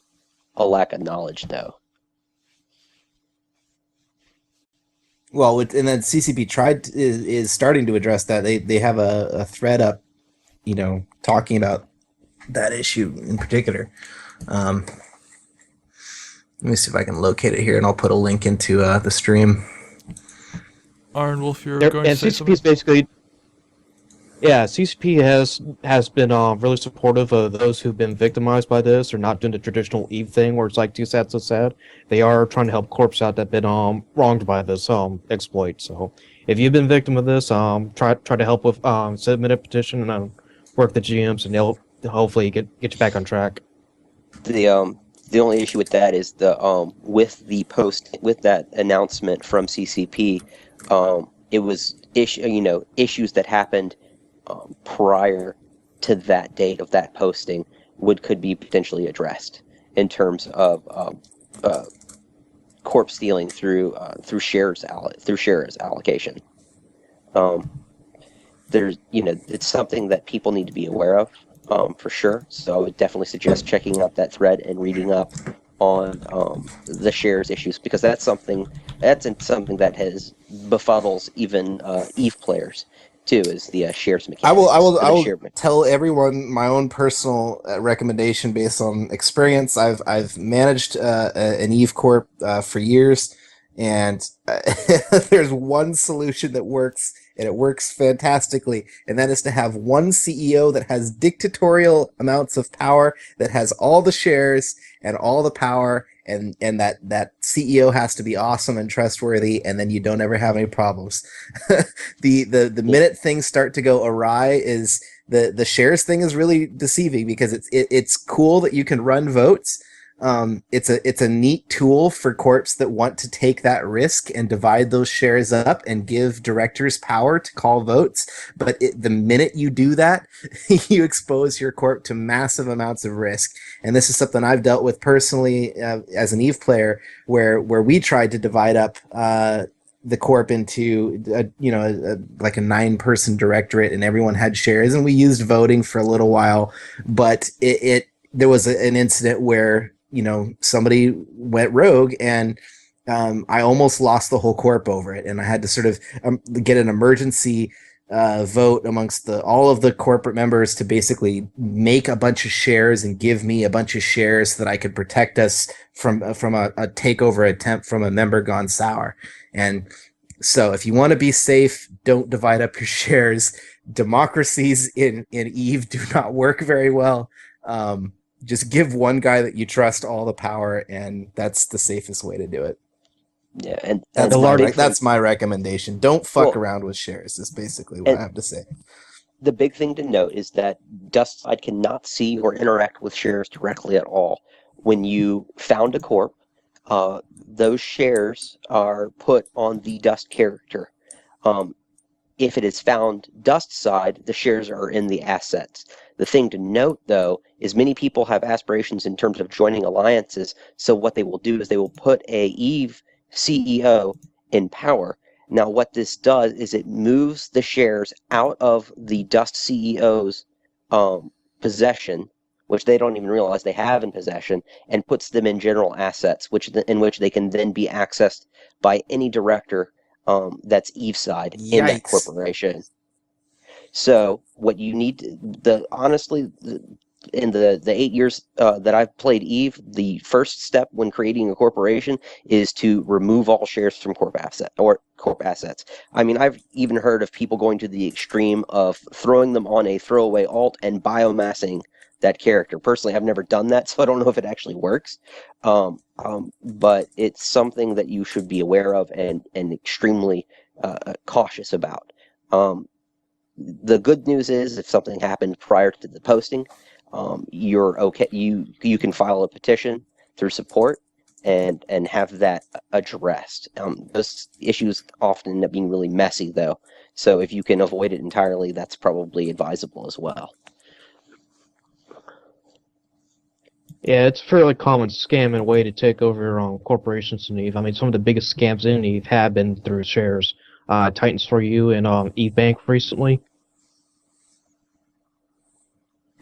a lack of knowledge, though. Well, and then CCP is starting to address that. They have a thread up, talking about that issue in particular. Let me see if I can locate it here, and I'll put a link into the stream. Iron Wolf, you're going to say CCP something? is basically. Yeah, CCP has been really supportive of those who've been victimized by this, or not doing the traditional Eve thing where it's like too sad, so sad. They are trying to help corps out that've been wronged by this exploit. So if you've been victim of this, try to help with submit a petition and work the GMs, and they'll hopefully get you back on track. The The only issue with that is with that announcement from CCP, it was issues that happened prior to that date of that posting could be potentially addressed in terms of corp stealing through shares allocation. It's something that people need to be aware of, for sure. So I would definitely suggest checking out that thread and reading up on the shares issues, because that's something that has befuddles even Eve players too, is the shares mechanics. I will tell everyone my own personal recommendation based on experience. I've managed an Eve Corp for years, and there's one solution that works, and it works fantastically, and that is to have one CEO that has dictatorial amounts of power, that has all the shares and all the power, and that CEO has to be awesome and trustworthy, and then you don't ever have any problems. The minute things start to go awry is the shares thing is really deceiving, because it's cool that you can run votes. It's a neat tool for corps that want to take that risk and divide those shares up and give directors power to call votes. But the minute you do that, you expose your corp to massive amounts of risk. And this is something I've dealt with personally as an Eve player, where we tried to divide up the corp into like a 9-person directorate, and everyone had shares, and we used voting for a little while. But there was an incident where somebody went rogue, and I almost lost the whole corp over it, and I had to sort of get an emergency vote amongst all of the corporate members to basically make a bunch of shares and give me a bunch of shares so that I could protect us from a takeover attempt from a member gone sour. And so if you want to be safe, don't divide up your shares. Democracies in Eve do not work very well. Just give one guy that you trust all the power, and that's the safest way to do it. Yeah, and that's my recommendation. Don't fuck around with shares, is basically what I have to say. The big thing to note is that Dustside cannot see or interact with shares directly at all. When you found a corp, those shares are put on the Dust character. If it is found Dustside, the shares are in the assets. The thing to note, though, is many people have aspirations in terms of joining alliances, so what they will do is they will put a Eve CEO in power. Now, what this does is it moves the shares out of the Dust CEO's possession, which they don't even realize they have in possession, and puts them in general assets, in which they can then be accessed by any director that's Eve side in that corporation. So what you need in the 8 years that I've played Eve, the first step when creating a corporation is to remove all shares from corp assets. I mean, I've even heard of people going to the extreme of throwing them on a throwaway alt and biomassing that character. Personally, I've never done that, so I don't know if it actually works. But it's something that you should be aware of and extremely cautious about. The good news is, if something happened prior to the posting, you're okay. You can file a petition through support and have that addressed. Those issues often end up being really messy, though. So if you can avoid it entirely, that's probably advisable as well. Yeah, it's a fairly common scam and way to take over corporations in Eve. I mean, some of the biggest scams in Eve have been through shares. Titans for You and Eve Bank recently.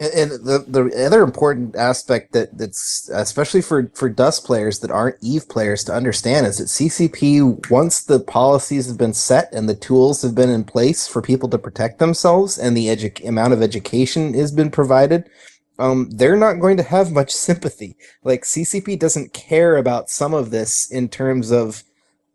And the other important aspect that's especially for Dust players that aren't Eve players to understand is that CCP, once the policies have been set and the tools have been in place for people to protect themselves, and the amount of education has been provided, they're not going to have much sympathy. Like, CCP doesn't care about some of this in terms of,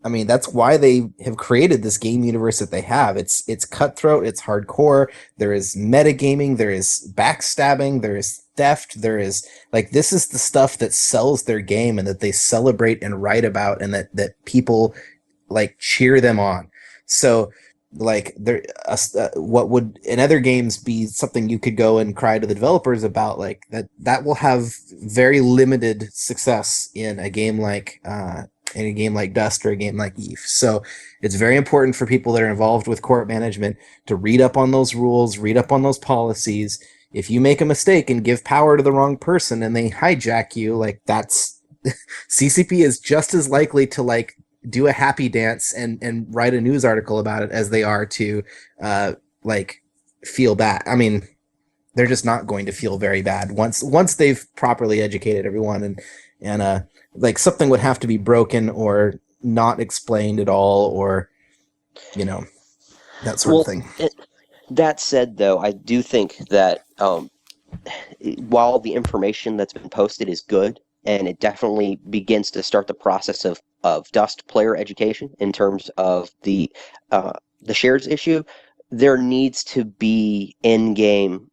I mean, that's why they have created this game universe that they have. It's cutthroat, it's hardcore, there is metagaming, there is backstabbing, there is theft, there is, like, this is the stuff that sells their game and that they celebrate and write about, and that people, like, cheer them on. So like what would in other games be something you could go and cry to the developers about, like that will have very limited success in a game like Dust or a game like Eve. So it's very important for people that are involved with court management to read up on those rules, read up on those policies. If you make a mistake and give power to the wrong person and they hijack you, like that's CCP is just as likely to like do a happy dance and write a news article about it as they are to like feel bad. I mean, they're just not going to feel very bad once they've properly educated everyone, and like something would have to be broken or not explained at all, or that sort of thing. That said, though, I do think that while the information that's been posted is good, and it definitely begins to start the process of Dust player education in terms of the shares issue, there needs to be in-game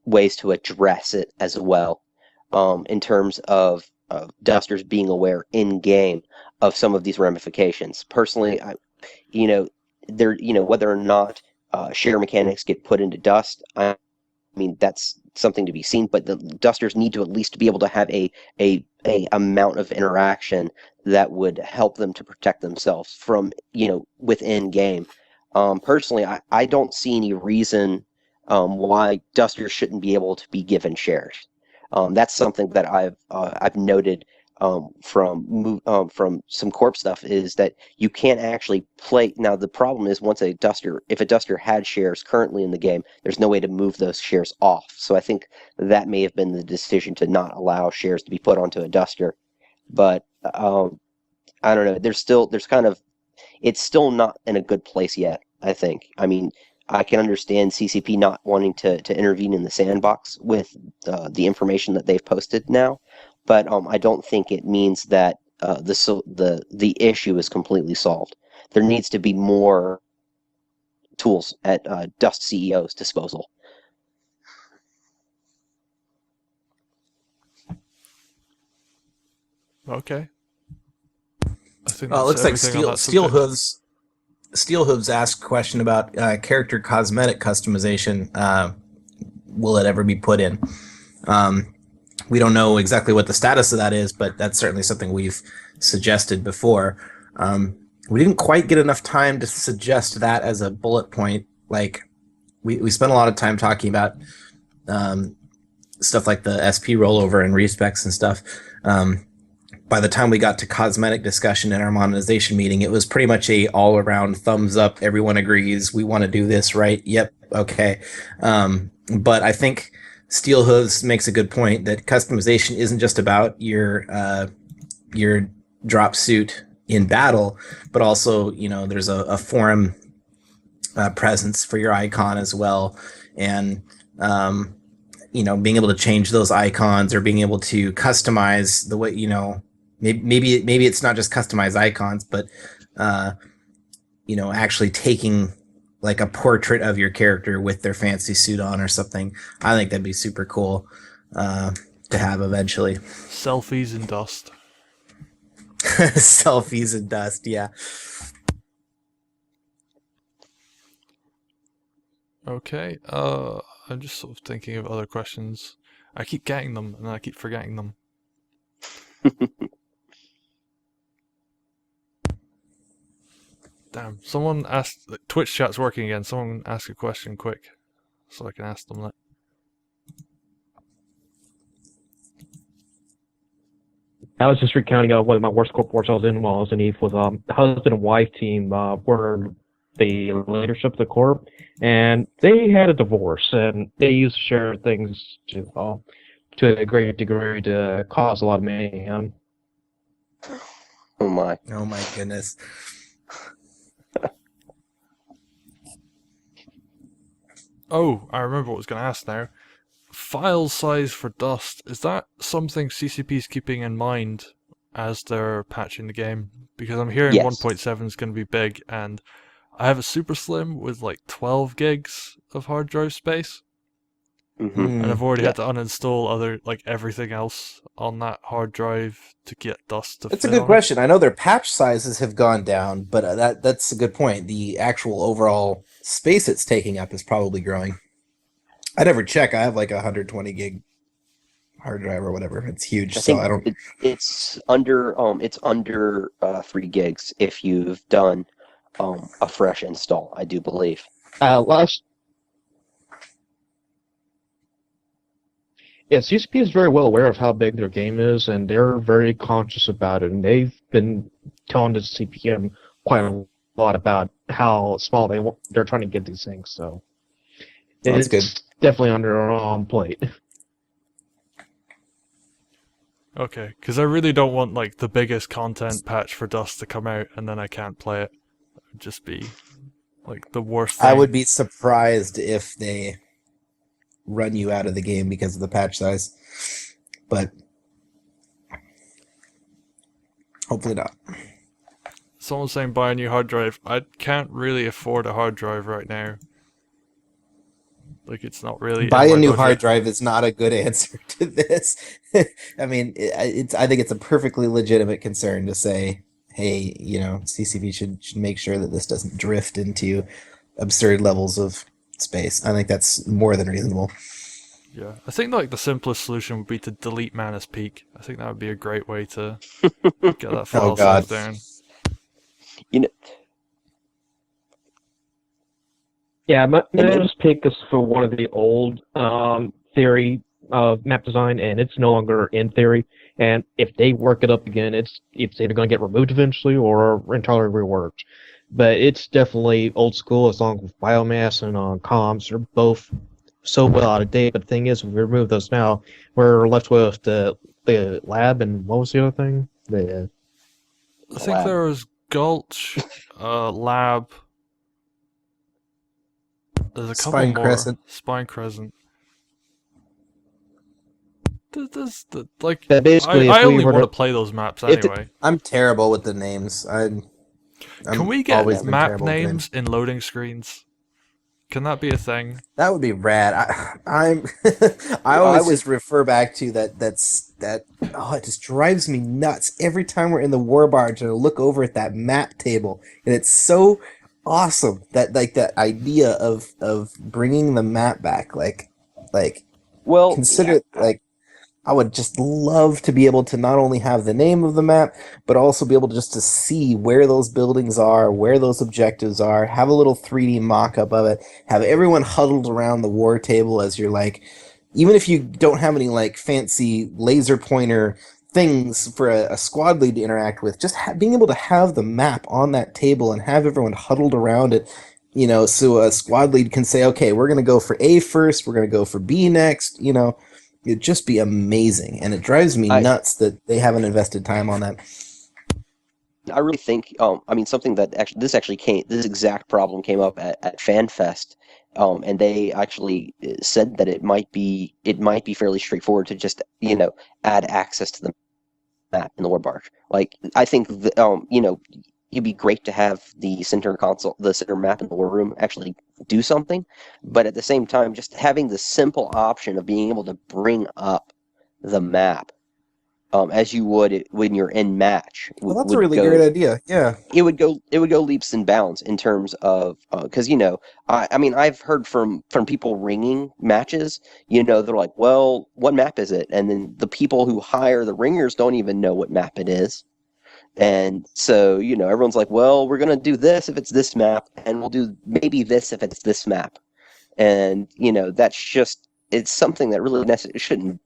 ways to address it as well, in terms of Dusters being aware in-game of some of these ramifications. Personally, whether or not share mechanics get put into Dust, I mean, that's something to be seen, but the Dusters need to at least be able to have a amount of interaction that would help them to protect themselves from, within game. Personally, I don't see any reason why Dusters shouldn't be able to be given shares. That's something that I've noted from some corp stuff, is that you can't actually play. Now the problem is, if a Duster had shares currently in the game, there's no way to move those shares off. So I think that may have been the decision to not allow shares to be put onto a Duster. But I don't know. It's still not in a good place yet, I think. I mean, I can understand CCP not wanting to intervene in the sandbox with the information that they've posted now, but I don't think it means that the issue is completely solved. There needs to be more tools at Dust CEO's disposal. Okay. I think It looks like Steel Hooves asked a question about character cosmetic customization. Will it ever be put in? We don't know exactly what the status of that is, but that's certainly something we've suggested before. We didn't quite get enough time to suggest that as a bullet point. Like we spent a lot of time talking about stuff like the SP rollover and respecs and stuff. By the time we got to cosmetic discussion in our monetization meeting, it was pretty much a all-around thumbs up. Everyone agrees we want to do this, right? Yep, okay. But I think Steel Hooves makes a good point that customization isn't just about your drop suit in battle, but also there's a forum presence for your icon as well, and being able to change those icons or being able to customize the way maybe it's not just customized icons, but actually taking like a portrait of your character with their fancy suit on or something. I think that'd be super cool to have eventually. Selfies in Dust. Selfies in Dust, yeah. Okay. I'm just sort of thinking of other questions. I keep getting them and I keep forgetting them. Damn, someone asked, Twitch chat's working again, someone ask a question quick, so I can ask them that. I was just recounting one of my worst corp wars I was in while I was in EVE was the husband and wife team were the leadership of the corp, and they had a divorce, and they used to share things to a great degree to cause a lot of mayhem. Oh my goodness. Oh, I remember what I was going to ask now. File size for Dust, is that something CCP's keeping in mind as they're patching the game? Because I'm hearing Yes. 1.7 is going to be big, and I have a super slim with like 12 gigs of hard drive space. and I've already Yeah. had to uninstall everything else on that hard drive to get Dust to That's a fit good on question. I know their patch sizes have gone down, but that's a good point. The actual overall space it's taking up is probably growing. I never check. I have like a 120 gig hard drive or whatever. It's huge, I so think I don't. it's under 3 gigs if you've done a fresh install, I do believe. Last, yeah, CCP is very well aware of how big their game is, and they're very conscious about it. And they've been telling the CPM quite a lot about how small they're trying to get these things. So That's it's good. definitely under our own plate. Okay, because I really don't want the biggest content patch for Dust to come out and then I can't play it. It would just be the worst thing. I would be surprised if they run you out of the game because of the patch size, but hopefully not. Someone's saying buy a new hard drive. I can't really afford a hard drive right now. It's not really Buy in a my new budget. hard drive is not a good answer to this. I mean, I think it's a perfectly legitimate concern to say, hey, CCP should make sure that this doesn't drift into absurd levels of space. I think that's more than reasonable. Yeah, I think the simplest solution would be to delete Manus Peak. I think that would be a great way to get that file God. size down. You know, Yeah, Manus Peak is for one of the old theory of map design, and it's no longer in theory. And if they work it up again, it's either going to get removed eventually or entirely reworked. But it's definitely old school, as long as biomass and comms are both so well out of date. But the thing is, if we remove those now, we're left with the lab, and what was the other thing? I think lab. there was Gulch, Lab. There's a couple Spine more. Crescent. Spine Crescent. That basically, I if we only were want to to- play those maps if it- anyway. I'm terrible with the names. I'm Can we get always been map terrible with names in loading screens? Can that be a thing? That would be rad. I I always would- just refer back to that. Oh, it just drives me nuts every time we're in the war barge and I look over at that map table, and it's so awesome that that idea of bringing the map back. Well, Consider I would just love to be able to not only have the name of the map, but also be able to see where those buildings are, where those objectives are, have a little 3D mock-up of it, have everyone huddled around the war table as you're even if you don't have any fancy laser pointer things for a squad lead to interact with, just being able to have the map on that table and have everyone huddled around it, so a squad lead can say, okay, we're going to go for A first, we're going to go for B next, it'd just be amazing. And it drives me nuts that they haven't invested time on that. I really think, something that this exact problem came up at FanFest, and they actually said that it might be fairly straightforward to just, add access to the map in the war barge. I think, it'd be great to have the center map in the war room actually do something, but at the same time, just having the simple option of being able to bring up the map as you would when you're in match. Well, that's a really great idea. Yeah, it would go leaps and bounds in terms of because I've heard from people ringing matches. They're like, well, what map is it? And then the people who hire the ringers don't even know what map it is. And so, everyone's like, well, we're going to do this if it's this map, and we'll do maybe this if it's this map. And, it's something that really shouldn't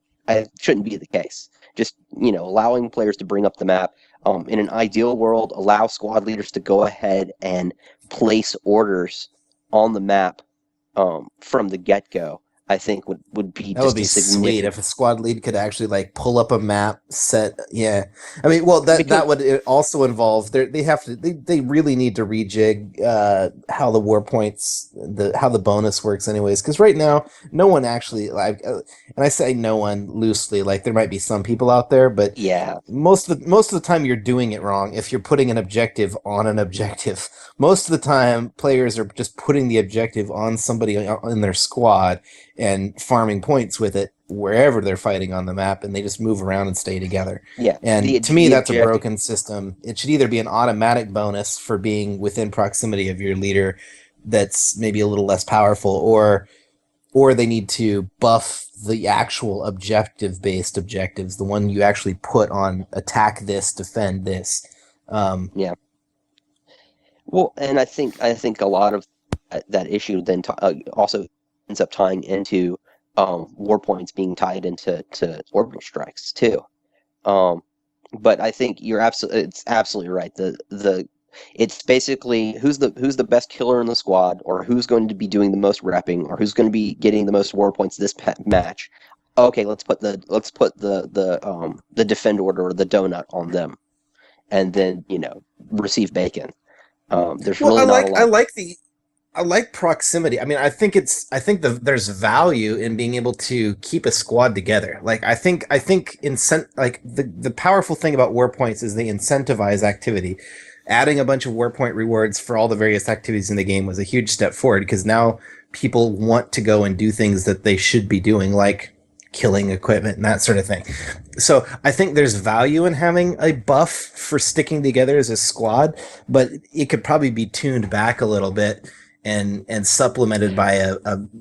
be the case. Just, allowing players to bring up the map. In an ideal world, allow squad leaders to go ahead and place orders on the map from the get-go. I think would be that would be sweet if a squad lead could actually pull up a map set. Yeah, I mean, well, that would also involve they really need to rejig how the war points how the bonus works, anyways. Because right now, no one actually and I say no one loosely. Like there might be some people out there, but Yeah. most of the time you're doing it wrong if you're putting an objective on an objective. Most of the time, players are just putting the objective on somebody in their squad and farming points with it wherever they're fighting on the map, and they just move around and stay together. Yeah. And to me, that's a broken system. It should either be an automatic bonus for being within proximity of your leader that's maybe a little less powerful, or they need to buff the actual objective-based objectives, the one you actually put on attack this, defend this. Yeah. Well, and I think a lot of that issue then also ends up tying into war points being tied into orbital strikes too. But I think it's absolutely right. It's basically who's the best killer in the squad, or who's going to be doing the most repping, or who's going to be getting the most war points this match. Okay, let's put the defend order or the donut on them, and then receive bacon. There's really not a lot. I like proximity. I mean, I think there's value in being able to keep a squad together. Like I think the powerful thing about war points is they incentivize activity. Adding a bunch of war point rewards for all the various activities in the game was a huge step forward, because now people want to go and do things that they should be doing, like killing equipment and that sort of thing. So I think there's value in having a buff for sticking together as a squad, but it could probably be tuned back a little bit and supplemented by a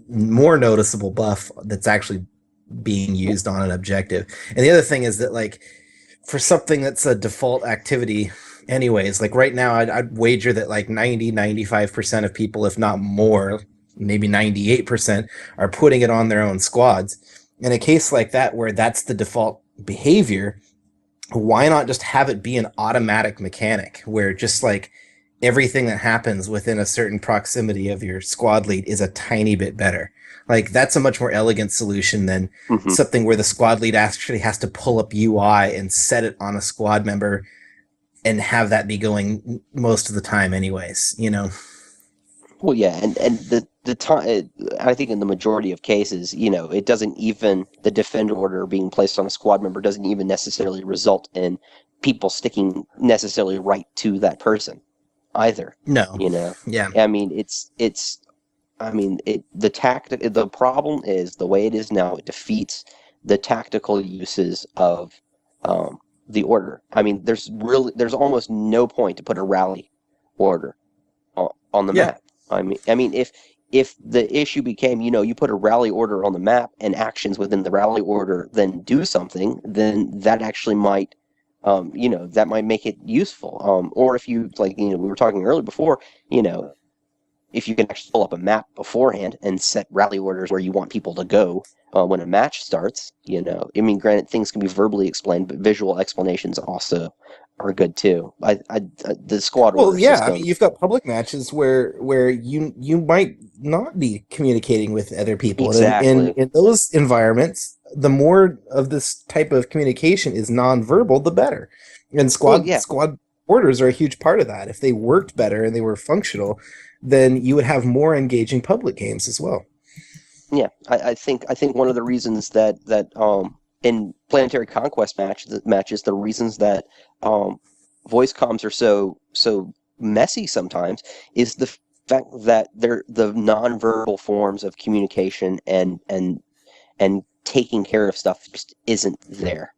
more noticeable buff that's actually being used on an objective. And the other thing is that, like, for something that's a default activity anyways, like right now, I'd wager that like 95% of people, if not more, maybe 98%, are putting it on their own squads. In a case like that, where that's the default behavior, why not just have it be an automatic mechanic where just like everything that happens within a certain proximity of your squad lead is a tiny bit better? Like, that's a much more elegant solution than something where the squad lead actually has to pull up UI and set it on a squad member and have that be going most of the time anyways, Well, yeah, and the time, I think in the majority of cases, it doesn't even, the defend order being placed on a squad member doesn't even necessarily result in people sticking necessarily right to that person either. No. Yeah. I mean, the problem is the way it is now, it defeats the tactical uses of the order. I mean, there's almost no point to put a rally order on the map. I mean, if the issue became, you put a rally order on the map and actions within the rally order then do something, then that actually might, that might make it useful. Or if you, like, we were talking earlier before, if you can actually pull up a map beforehand and set rally orders where you want people to go when a match starts, I mean, granted, things can be verbally explained, but visual explanations also are good too. The squad order system. I mean, you've got public matches where you might not be communicating with other people. Exactly. And in those environments, the more of this type of communication is nonverbal, the better. And squad orders are a huge part of that. If they worked better and they were functional, then you would have more engaging public games as well. Yeah, I think one of the reasons that in Planetary Conquest matches, the reasons that voice comms are so messy sometimes is the fact that they're the nonverbal forms of communication and taking care of stuff just isn't there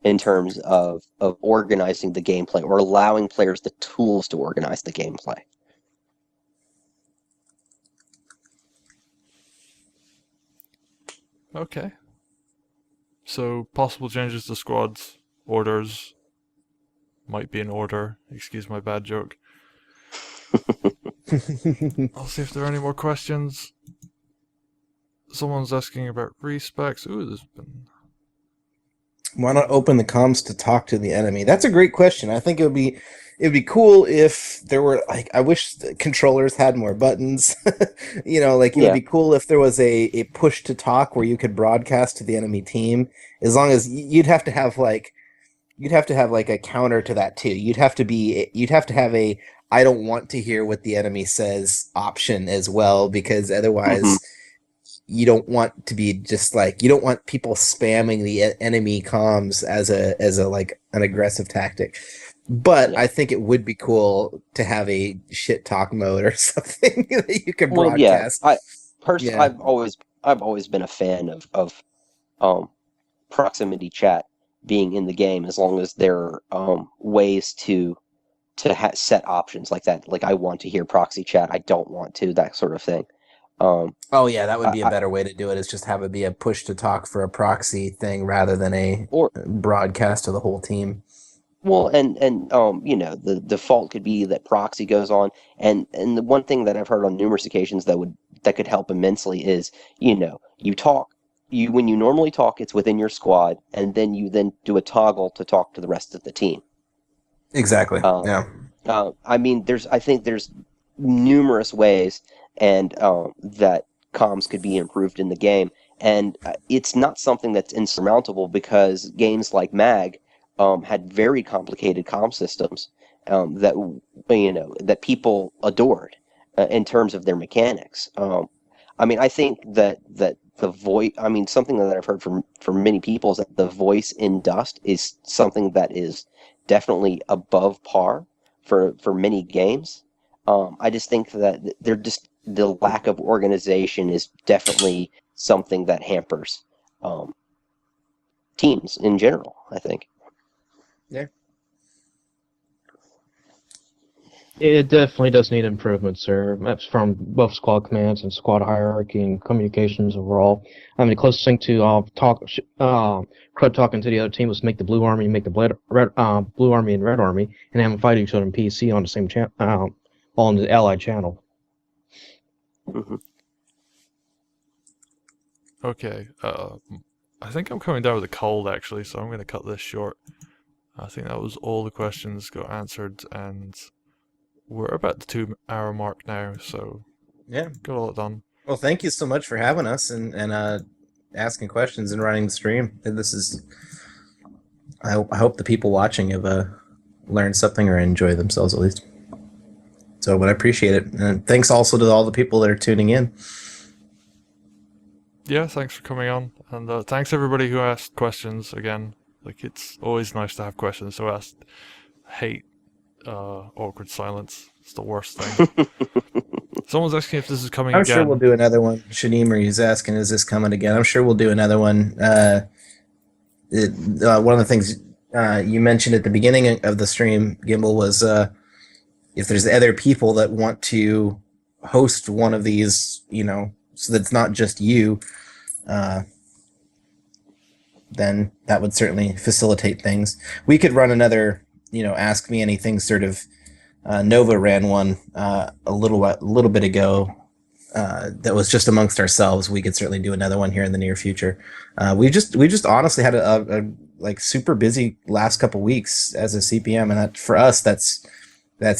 in terms of organizing the gameplay or allowing players the tools to organize the gameplay. Okay. So, possible changes to squads, orders, might be in order. Excuse my bad joke. I'll see if there are any more questions. Someone's asking about respecs. Ooh, there's been... Why not open the comms to talk to the enemy? That's a great question. I think it'd be cool if there were, like, I wish the controllers had more buttons. It would be cool if there was a push to talk where you could broadcast to the enemy team. As long as you'd have to have like a counter to that too. You'd have to have a I don't want to hear what the enemy says option as well, because otherwise you don't want to be just like, you don't want people spamming the enemy comms as a like an aggressive tactic. But Yeah. I think it would be cool to have a shit talk mode or something that you can Well, yeah, broadcast. personally, Yeah. I've always been a fan of um, proximity chat being in the game, as long as there are ways to set options like that. Like, I want to hear proxy chat, I don't want to, that sort of thing. Um, Oh yeah, that would be a I better way to do it. Is just have it be a push to talk for a proxy thing rather than a or broadcast to the whole team. Well, and you know, the default could be that proxy goes on, and the one thing that I've heard on numerous occasions that could help immensely is, you know, when you normally talk, it's within your squad, and then you do a toggle to talk to the rest of the team. Exactly. Uh, Yeah. I mean, I think there's numerous ways, and that comms could be improved in the game, and it's not something that's insurmountable, because games like Mag had very complicated comm systems that that people adored in terms of their mechanics. I mean, I think that the voice. I mean, something that I've heard from many people is that the voice in Dust is something that is definitely above par for many games. I just think that the lack of organization is definitely something that hampers um, teams in general, I think. Yeah. It definitely does need improvement, sir. That's from both squad commands and squad hierarchy and communications overall. I mean, the closest thing to crud talking to the other team was make the blue army make the blue army and red army, and have them fight each other in PC on the same channel, on the allied channel. Mhm. Okay, I think I'm coming down with a cold actually, so I'm going to cut this short. I think that was all the questions got answered, and we're about the 2 hour mark now, so Yeah. got a lot done. Well, thank you so much for having us and asking questions and running the stream. This is. I hope the people watching have learned something or enjoy themselves at least. So, but I appreciate it, and thanks also to all the people that are tuning in. Yeah, thanks for coming on, and thanks everybody who asked questions again. Like, it's always nice to have questions to ask. Hate awkward silence. It's the worst thing. Someone's asking if this is coming I'm again. sure we'll do another one. Shaneem, he's asking, is this coming again? I'm sure we'll do another one. One of the things you mentioned at the beginning of the stream, Gimbal, was if there's other people that want to host one of these, so that it's not just you, then that would certainly facilitate things. We could run another, Ask Me Anything sort of. Nova ran one a little bit ago that was just amongst ourselves. We could certainly do another one here in the near future. We just honestly had a like super busy last couple weeks as a CPM, and that for us that's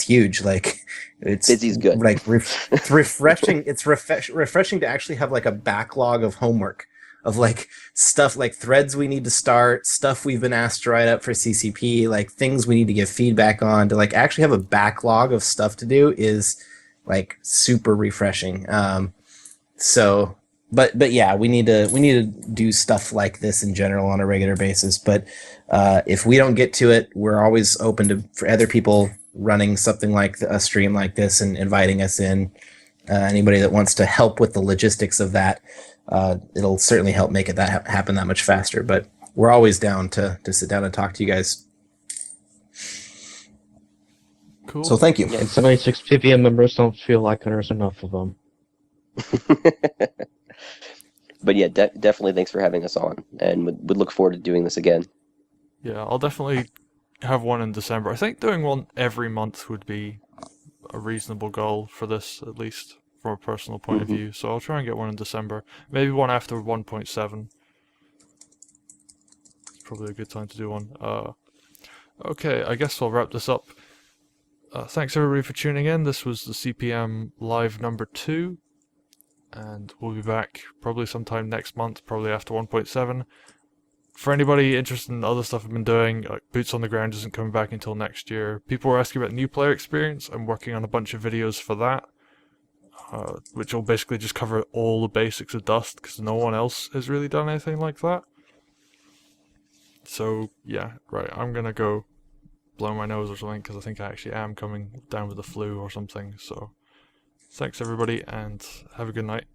huge. Like, it's Busy's good. Like it's refreshing. It's refreshing to actually have like a backlog of homework of like stuff, like threads we need to start, stuff we've been asked to write up for CCP, like things we need to give feedback on. To like actually have a backlog of stuff to do is like super refreshing. So, but yeah, we need to do stuff like this in general on a regular basis. But if we don't get to it, we're always open for other people running something like a stream like this and inviting us in. Anybody that wants to help with the logistics of that, it'll certainly help make it happen that much faster. But we're always down to sit down and talk to you guys. Cool. So thank you. Yeah. 76 PPM members don't feel like there's enough of them. But yeah, definitely thanks for having us on, and would look forward to doing this again. Yeah, I'll definitely have one in December. I think doing one every month would be a reasonable goal for this, at least from a personal point of view. So I'll try and get one in December. Maybe one after 1.7. It's probably a good time to do one. Okay, I guess I'll wrap this up. Thanks everybody for tuning in. This was the CPM Live number 2. And we'll be back probably sometime next month, probably after 1.7. for anybody interested in other stuff I've been doing, like Boots on the Ground isn't coming back until next year. People were asking about new player experience. I'm working on a bunch of videos for that, which will basically just cover all the basics of Dust, because no one else has really done anything like that. So, yeah, right, I'm gonna go blow my nose or something, because I think I actually am coming down with the flu or something. So, thanks everybody, and have a good night.